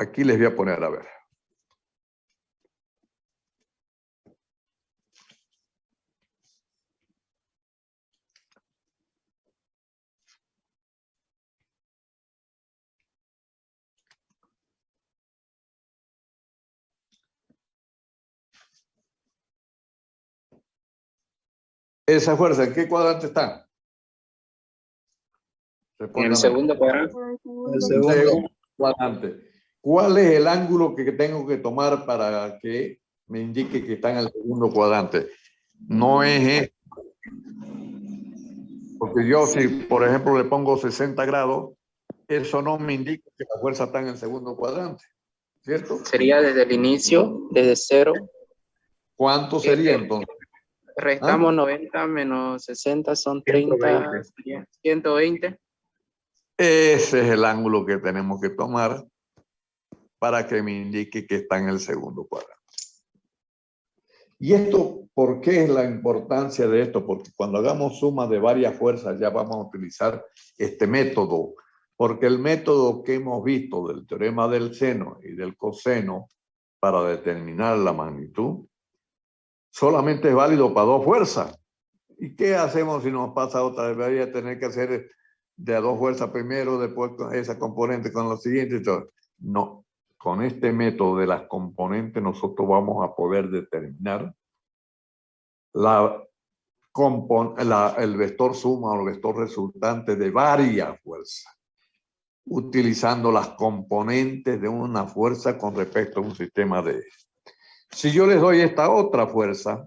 Aquí les voy a poner a ver. Esa fuerza, ¿en qué cuadrante está? En el segundo cuadrante. El segundo. Cuadrante. ¿Cuál es el ángulo que tengo que tomar para que me indique que está en el segundo cuadrante? No es esto. Porque yo, si por ejemplo le pongo 60 grados, eso no me indica que la fuerza está en el segundo cuadrante, ¿cierto? Sería desde el inicio, desde 0. ¿Cuánto sería entonces? Restamos 90 menos 60 son 30, 120. sería 120. Ese es el ángulo que tenemos que tomar para que me indique que está en el segundo cuadrante. ¿Y esto por qué es la importancia de esto? Porque cuando hagamos suma de varias fuerzas ya vamos a utilizar este método. Porque el método que hemos visto del teorema del seno y del coseno para determinar la magnitud solamente es válido para dos fuerzas. ¿Y qué hacemos si nos pasa otra vez? Debería tener que hacer de a dos fuerzas primero, después con esa componente con la siguiente y todo. No, con este método de las componentes nosotros vamos a poder determinar el vector suma o el vector resultante de varias fuerzas, utilizando las componentes de una fuerza con respecto a un sistema de eje. Si yo les doy esta otra fuerza,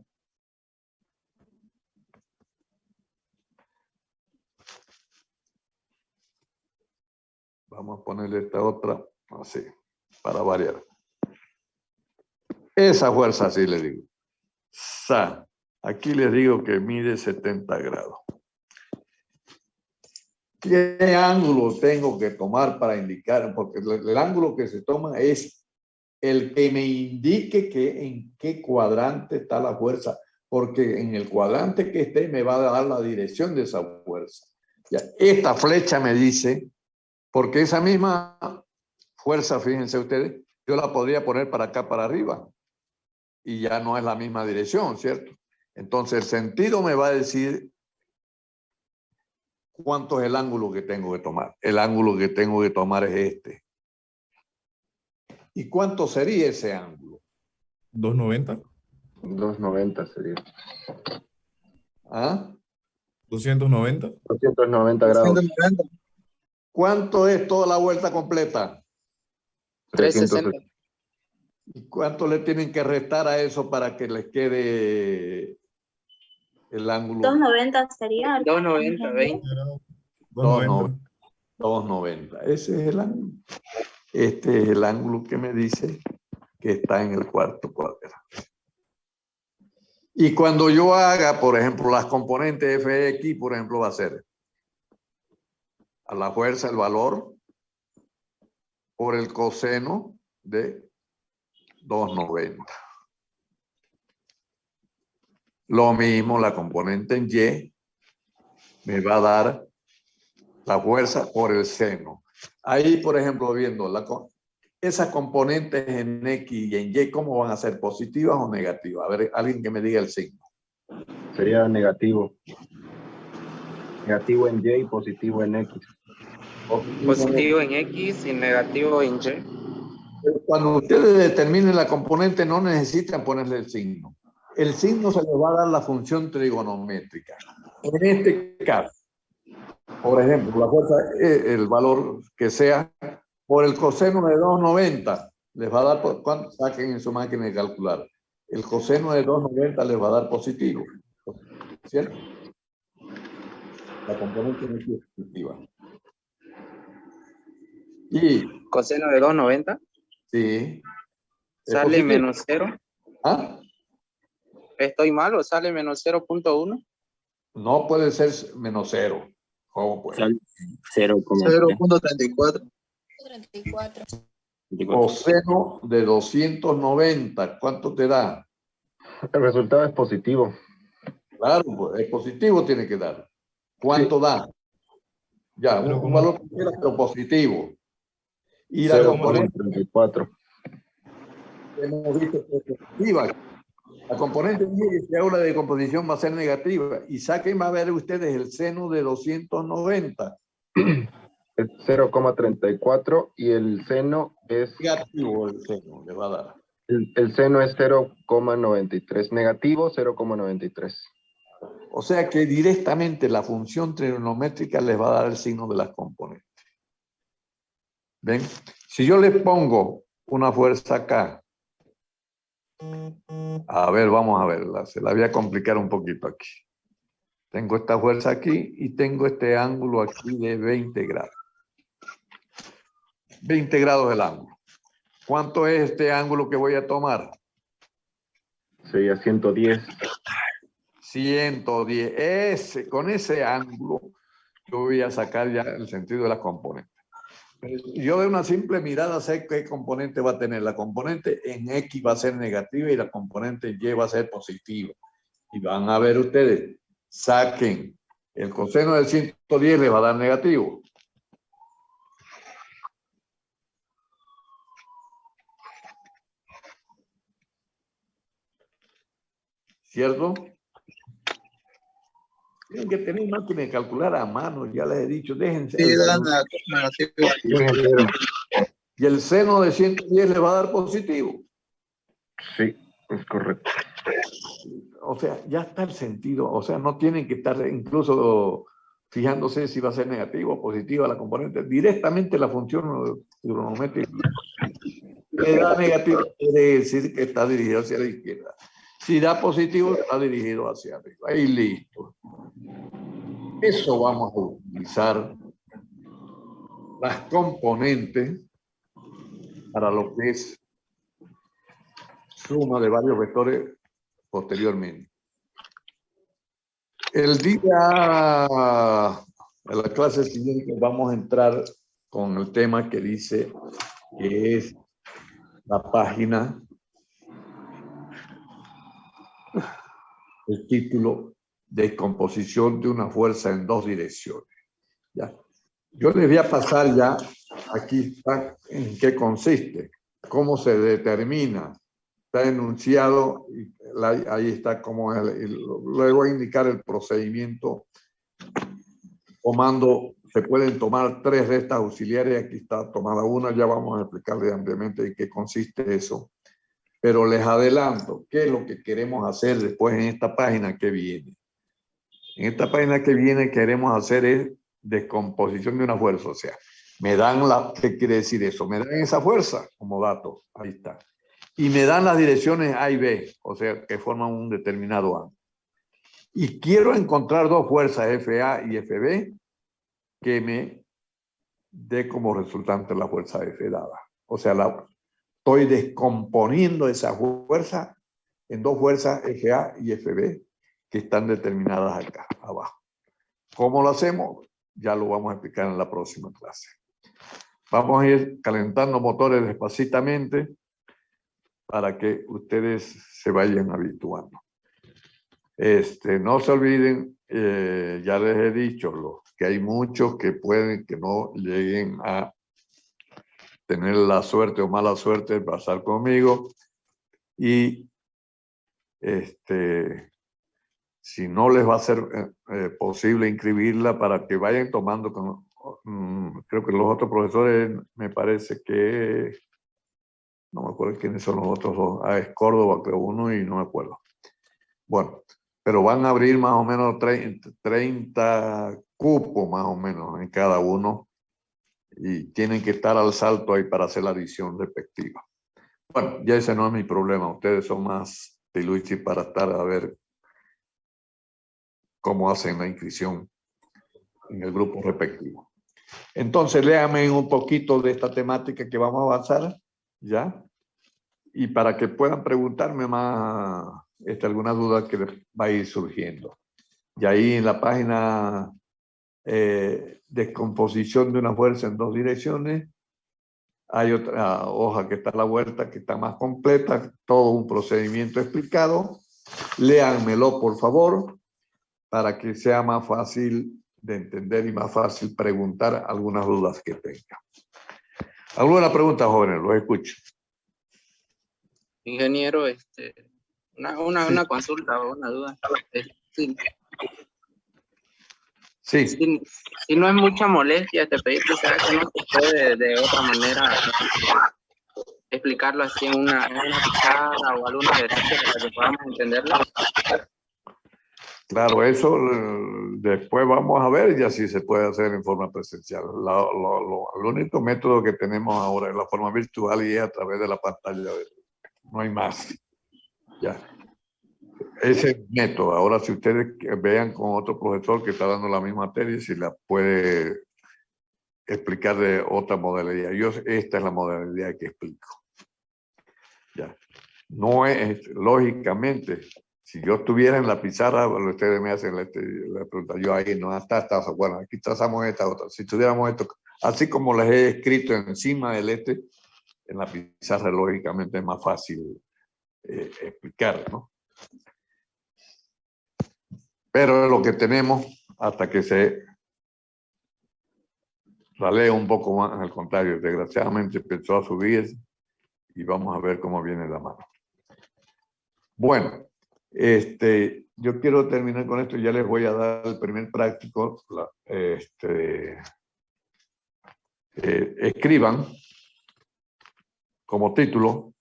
vamos a ponerle esta otra así, para variar. Esa fuerza, así le digo. Sa. Aquí les digo que mide 70 grados. ¿Qué ángulo tengo que tomar para indicar? Porque el ángulo que se toma es el que me indique en qué cuadrante está la fuerza. Porque en el cuadrante que esté me va a dar la dirección de esa fuerza. Ya, esta flecha me dice, porque esa misma fuerza, fíjense ustedes, yo la podría poner para acá, para arriba. Y ya no es la misma dirección, ¿cierto? Entonces el sentido me va a decir cuánto es el ángulo que tengo que tomar. El ángulo que tengo que tomar es este. ¿Y cuánto sería ese ángulo? 290. 290 sería. ¿Ah? 290. 290 grados. 190. ¿Cuánto es toda la vuelta completa? 360. ¿Y cuánto le tienen que restar a eso para que les quede el ángulo? 290 sería. 290, 20. 290. 290. Ese es el ángulo. Este es el ángulo que me dice que está en el cuarto cuadrante. Y cuando yo haga, por ejemplo, las componentes Fx, por ejemplo, va a ser a la fuerza el valor por el coseno de 290. Lo mismo, la componente en Y me va a dar la fuerza por el seno. Ahí, por ejemplo, viendo esas componentes en X y en Y, ¿cómo van a ser? ¿Positivas o negativas? A ver, alguien que me diga el signo. Sería negativo. Negativo en Y y positivo en X. Positivo en X y negativo en Y. Cuando ustedes determinen la componente, no necesitan ponerle el signo. El signo se les va a dar la función trigonométrica. En este caso, por ejemplo, la fuerza, el valor que sea, por el coseno de 290, les va a dar, ¿cuánto saquen en su máquina de calcular? El coseno de 290 les va a dar positivo. ¿Cierto? La componente no es positiva. Y, Coseno de 290. sí. Sale positivo. menos 0. ¿Ah? ¿Estoy mal o sale menos 0.1? No puede ser menos 0. ¿Cómo puede? 0.34. 34. Coseno de 290, ¿cuánto te da? El resultado es positivo. Claro, pues, es positivo tiene que dar. ¿Cuánto da? Ya, Pero un como- valor pero positivo. Y la componente 0,34. hemos visto que es positiva. La componente 10, si hago la decomposición, va a ser negativa. Y saquen, va a ver ustedes el seno de 290. Es 0,34 y el seno es... Negativo el seno, le va a dar. El seno es 0,93. Negativo 0,93. O sea que directamente la función trigonométrica les va a dar el signo de las componentes. ¿Ven? Si yo le pongo una fuerza acá, a ver, vamos a verla, se la voy a complicar un poquito aquí. Tengo esta fuerza aquí y tengo este ángulo aquí de 20 grados. 20 grados el ángulo. ¿Cuánto es este ángulo que voy a tomar? Sería 110. 110. Con ese ángulo yo voy a sacar ya el sentido de las componentes. Yo de una simple mirada sé qué componente va a tener. La componente en X va a ser negativa y la componente en Y va a ser positiva. Y van a ver ustedes, saquen el coseno del 110 le va a dar negativo. ¿Cierto? Tienen que tener máquina de calcular a mano, ya les he dicho, déjense. Sí, Y el seno de 110 le va a dar positivo. Sí, es correcto. O sea, ya está el sentido. O sea, no tienen que estar incluso fijándose si va a ser negativo o positiva la componente. Directamente la función trigonométrica le da negativo, quiere decir que está dirigido hacia la izquierda. Si da positivo, está dirigido hacia arriba. Y listo. Eso vamos a utilizar las componentes para lo que es suma de varios vectores posteriormente. El día de la clase siguiente vamos a entrar con el tema que dice que es la página, el título de composición de una fuerza en dos direcciones. ¿Ya? Yo les voy a pasar ya, aquí está en qué consiste, cómo se determina, está enunciado, y ahí está como luego voy a indicar el procedimiento. Tomando, se pueden tomar 3 de estas auxiliares, aquí está tomada una, ya vamos a explicarles ampliamente en qué consiste eso. Pero les adelanto, ¿qué es lo que queremos hacer después en esta página que viene? En esta página que viene queremos hacer es descomposición de una fuerza, o sea, me dan la, ¿qué quiere decir eso? Me dan esa fuerza como dato, ahí está. Y me dan las direcciones A y B, o sea, que forman un determinado ángulo. Y quiero encontrar dos fuerzas, FA y FB, que me dé como resultante la fuerza F dada. O sea, estoy descomponiendo esa fuerza en dos fuerzas FA y FB que están determinadas acá, abajo. ¿Cómo lo hacemos? Ya lo vamos a explicar en la próxima clase. Vamos a ir calentando motores despacitamente para que ustedes se vayan habituando. No se olviden, ya les he dicho, que hay muchos que pueden que no lleguen a tener la suerte o mala suerte de pasar conmigo. Y si no les va a ser posible inscribirla para que vayan tomando, creo que los otros profesores, me parece que, no me acuerdo quiénes son los otros dos, es Córdoba, creo uno, y no me acuerdo. Bueno, pero van a abrir más o menos 30 cupos más o menos en cada uno y tienen que estar al salto ahí para hacer la adición respectiva. Bueno, ya ese no es mi problema, ustedes son más piluchis para estar a ver cómo hacen la inscripción en el grupo respectivo. Entonces, léame un poquito de esta temática que vamos a avanzar, ¿ya? Y para que puedan preguntarme más alguna duda que les va a ir surgiendo. Y ahí en la página descomposición de una fuerza en dos direcciones, hay otra hoja que está a la vuelta, que está más completa, todo un procedimiento explicado. Léanmelo, por favor, para que sea más fácil de entender y más fácil preguntar algunas dudas que tengan. ¿Alguna pregunta, jóvenes? Los escucho. Ingeniero, una consulta o una duda. Sí. Sí. Si no es mucha molestia pedirte, ¿será que no se puede de otra manera explicarlo así en una pizarra o alguna ejercicio para que podamos entenderlo? Claro, eso después vamos a ver ya si se puede hacer en forma presencial. El único método que tenemos ahora es la forma virtual y es a través de la pantalla. No hay más. Ya. Ese método. Ahora, si ustedes vean con otro profesor que está dando la misma materia, si la puede explicar de otra modalidad. Esta es la modalidad que explico. Ya. No es, lógicamente, si yo estuviera en la pizarra, bueno, ustedes me hacen la pregunta, yo ahí no está, bueno, aquí trazamos esta otra. Si tuviéramos esto, así como les he escrito encima del en la pizarra, lógicamente es más fácil explicar, ¿no? Pero lo que tenemos, hasta que se ralea un poco más, al contrario, desgraciadamente empezó a subir y vamos a ver cómo viene la mano. Bueno, yo quiero terminar con esto, ya les voy a dar el primer práctico. Escriban como título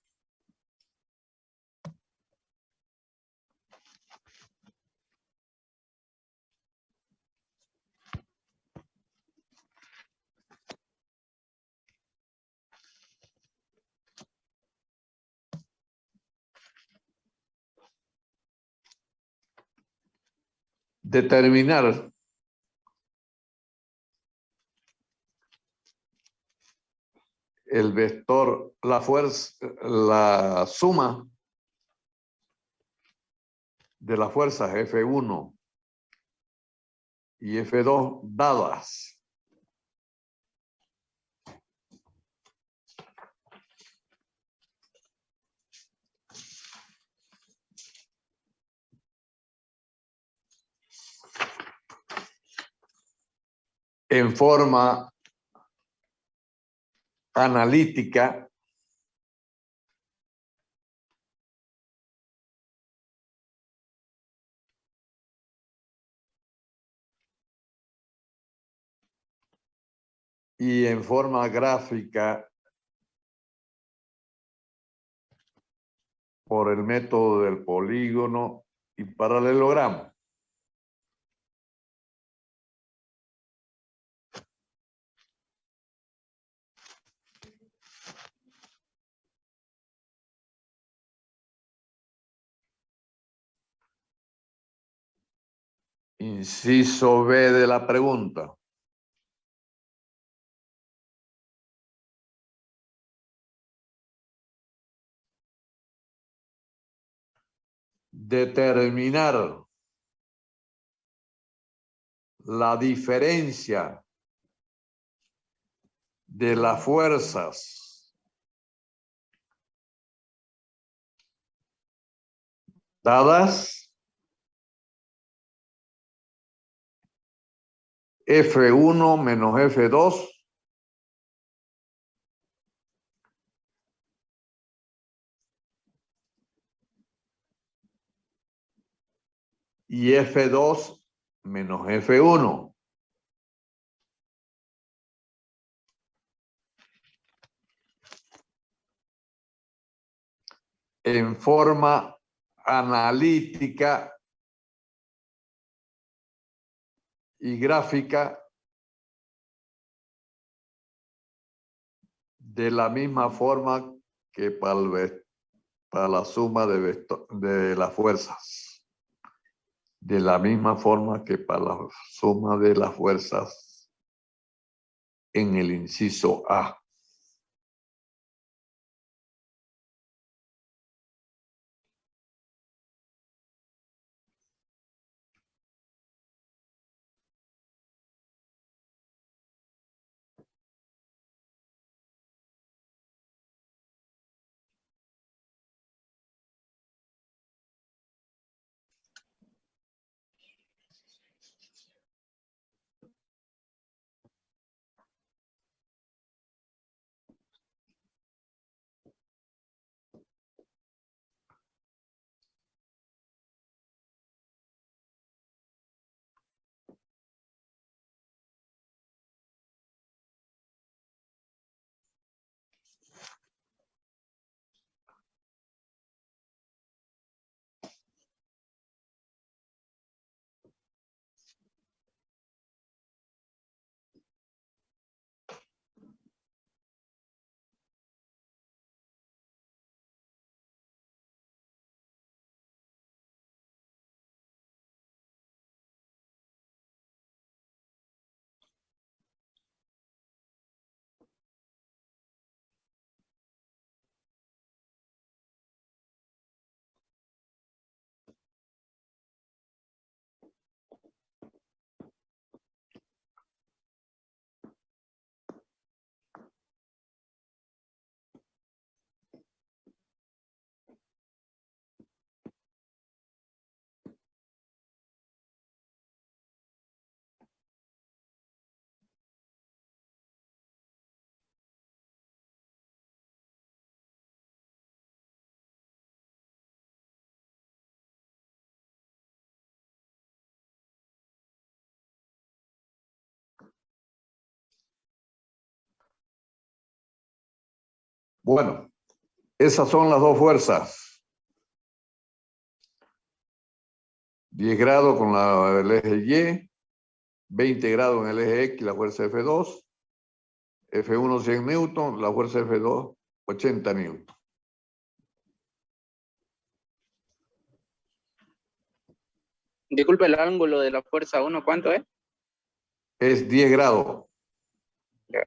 determinar el vector, la fuerza, la suma de las fuerzas F1 y F2 dadas en forma analítica y en forma gráfica por el método del polígono y paralelogramo. Inciso B de la pregunta. Determinar la diferencia de las fuerzas dadas F1 menos F2 y F2 menos F1. En forma analítica y gráfica de la misma forma que para la suma de las fuerzas. De la misma forma que para la suma de las fuerzas en el inciso A. Bueno, esas son las dos fuerzas. 10 grados con el eje Y, 20 grados en el eje X, la fuerza F2, F1 100 newton, la fuerza F2 80 newton. Disculpe, el ángulo de la fuerza 1, ¿cuánto es? Es 10 grados. Ya.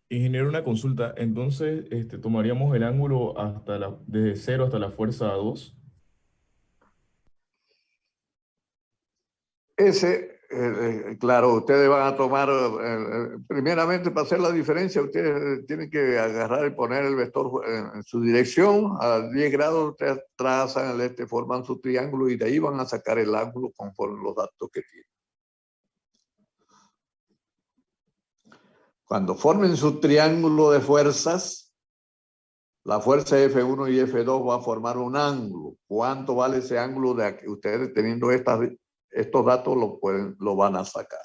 Ingeniero, una consulta. Entonces, tomaríamos el ángulo desde 0 hasta la fuerza 2. Claro, ustedes van a tomar, primeramente para hacer la diferencia, ustedes tienen que agarrar y poner el vector en su dirección, a 10 grados ustedes trazan forman su triángulo y de ahí van a sacar el ángulo conforme los datos que tienen. Cuando formen su triángulo de fuerzas, la fuerza F1 y F2 va a formar un ángulo. ¿Cuánto vale ese ángulo? De que ustedes teniendo estos datos lo van a sacar.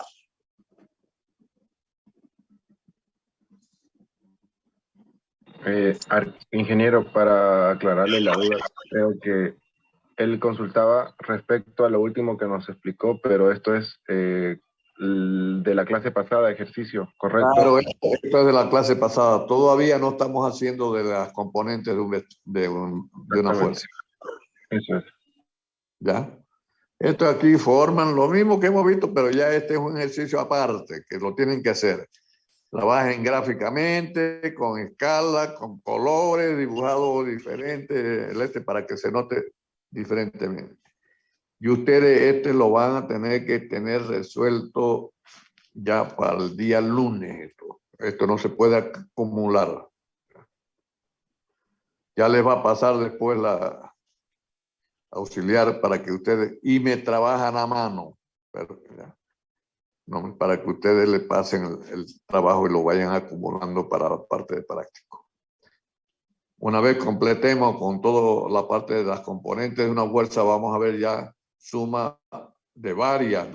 Ingeniero, para aclararle la duda, creo que él consultaba respecto a lo último que nos explicó, pero esto es de la clase pasada, ejercicio, ¿correcto? Claro, esto es de la clase pasada. Todavía no estamos haciendo de las componentes de una fuerza. Eso es. ¿Ya? Esto aquí forman lo mismo que hemos visto, pero ya este es un ejercicio aparte, que lo tienen que hacer. Trabajen gráficamente, con escala, con colores, dibujados diferentes, para que se note diferentemente. Y ustedes lo van a tener que tener resuelto ya para el día lunes. Esto no se puede acumular. Ya les va a pasar después la auxiliar para que ustedes, y me trabajan a mano, pero ya, no, para que ustedes le pasen el trabajo y lo vayan acumulando para la parte de práctico. Una vez completemos con toda la parte de las componentes de una fuerza, vamos a ver ya suma de varias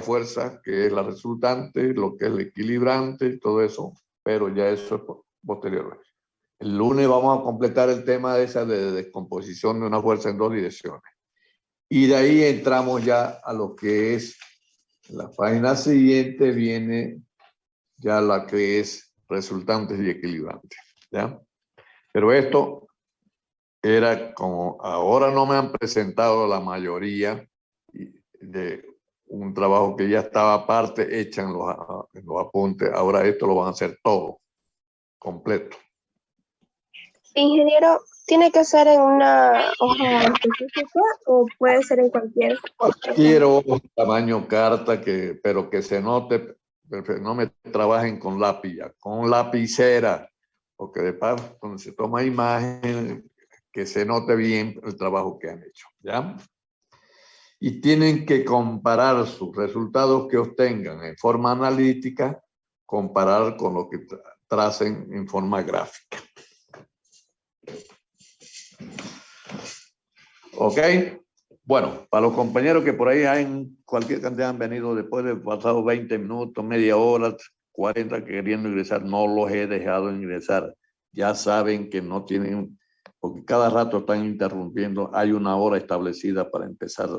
fuerzas, que es la resultante, lo que es el equilibrante y todo eso, pero ya eso es posterior. El lunes vamos a completar el tema de esa de descomposición de una fuerza en 2 direcciones. Y de ahí entramos ya a lo que es la página siguiente, viene ya la que es resultantes y equilibrantes, ¿ya? Pero esto era como ahora no me han presentado la mayoría de un trabajo que ya estaba aparte hecha en los apuntes, ahora esto lo van a hacer todo, completo. Ingeniero, ¿tiene que ser en una hoja específica o puede ser en cualquier? Quiero tamaño carta, pero que se note, no me trabajen con lápiz, con lapicera, porque de paso, cuando se toma imagen, que se note bien el trabajo que han hecho, ¿ya? Y tienen que comparar sus resultados que obtengan en forma analítica, comparar con lo que tracen en forma gráfica. ¿Ok? Bueno, para los compañeros que por ahí hay cualquier cantidad han venido después de pasado 20 minutos, media hora, 40 queriendo ingresar, no los he dejado ingresar. Ya saben que no tienen, porque cada rato están interrumpiendo. Hay una hora establecida para empezar,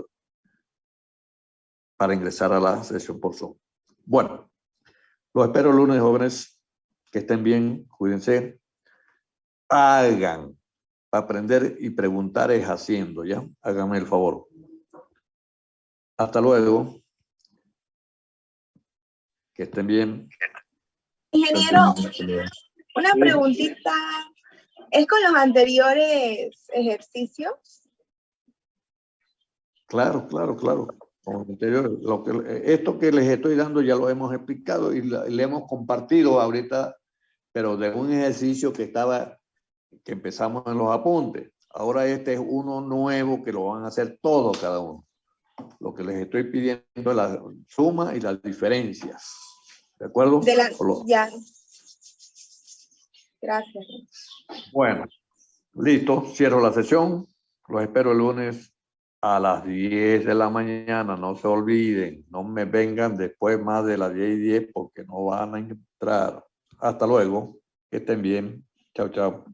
para ingresar a la sesión por Zoom. Bueno, los espero el lunes, jóvenes. Que estén bien, cuídense. Hagan. Aprender y preguntar es haciendo, ¿ya? Háganme el favor. Hasta luego. Que estén bien. Ingeniero, una preguntita. ¿Es con los anteriores ejercicios? Claro. Con los anteriores. Esto que les estoy dando ya lo hemos explicado y le hemos compartido ahorita, pero de un ejercicio que empezamos en los apuntes. Ahora este es uno nuevo que lo van a hacer todos cada uno. Lo que les estoy pidiendo es la suma y las diferencias. ¿De acuerdo? Ya. Gracias. Bueno, listo. Cierro la sesión. Los espero el lunes a las 10 de la mañana, no se olviden, no me vengan después más de las 10:10 porque no van a entrar. Hasta luego, que estén bien. Chao, chao.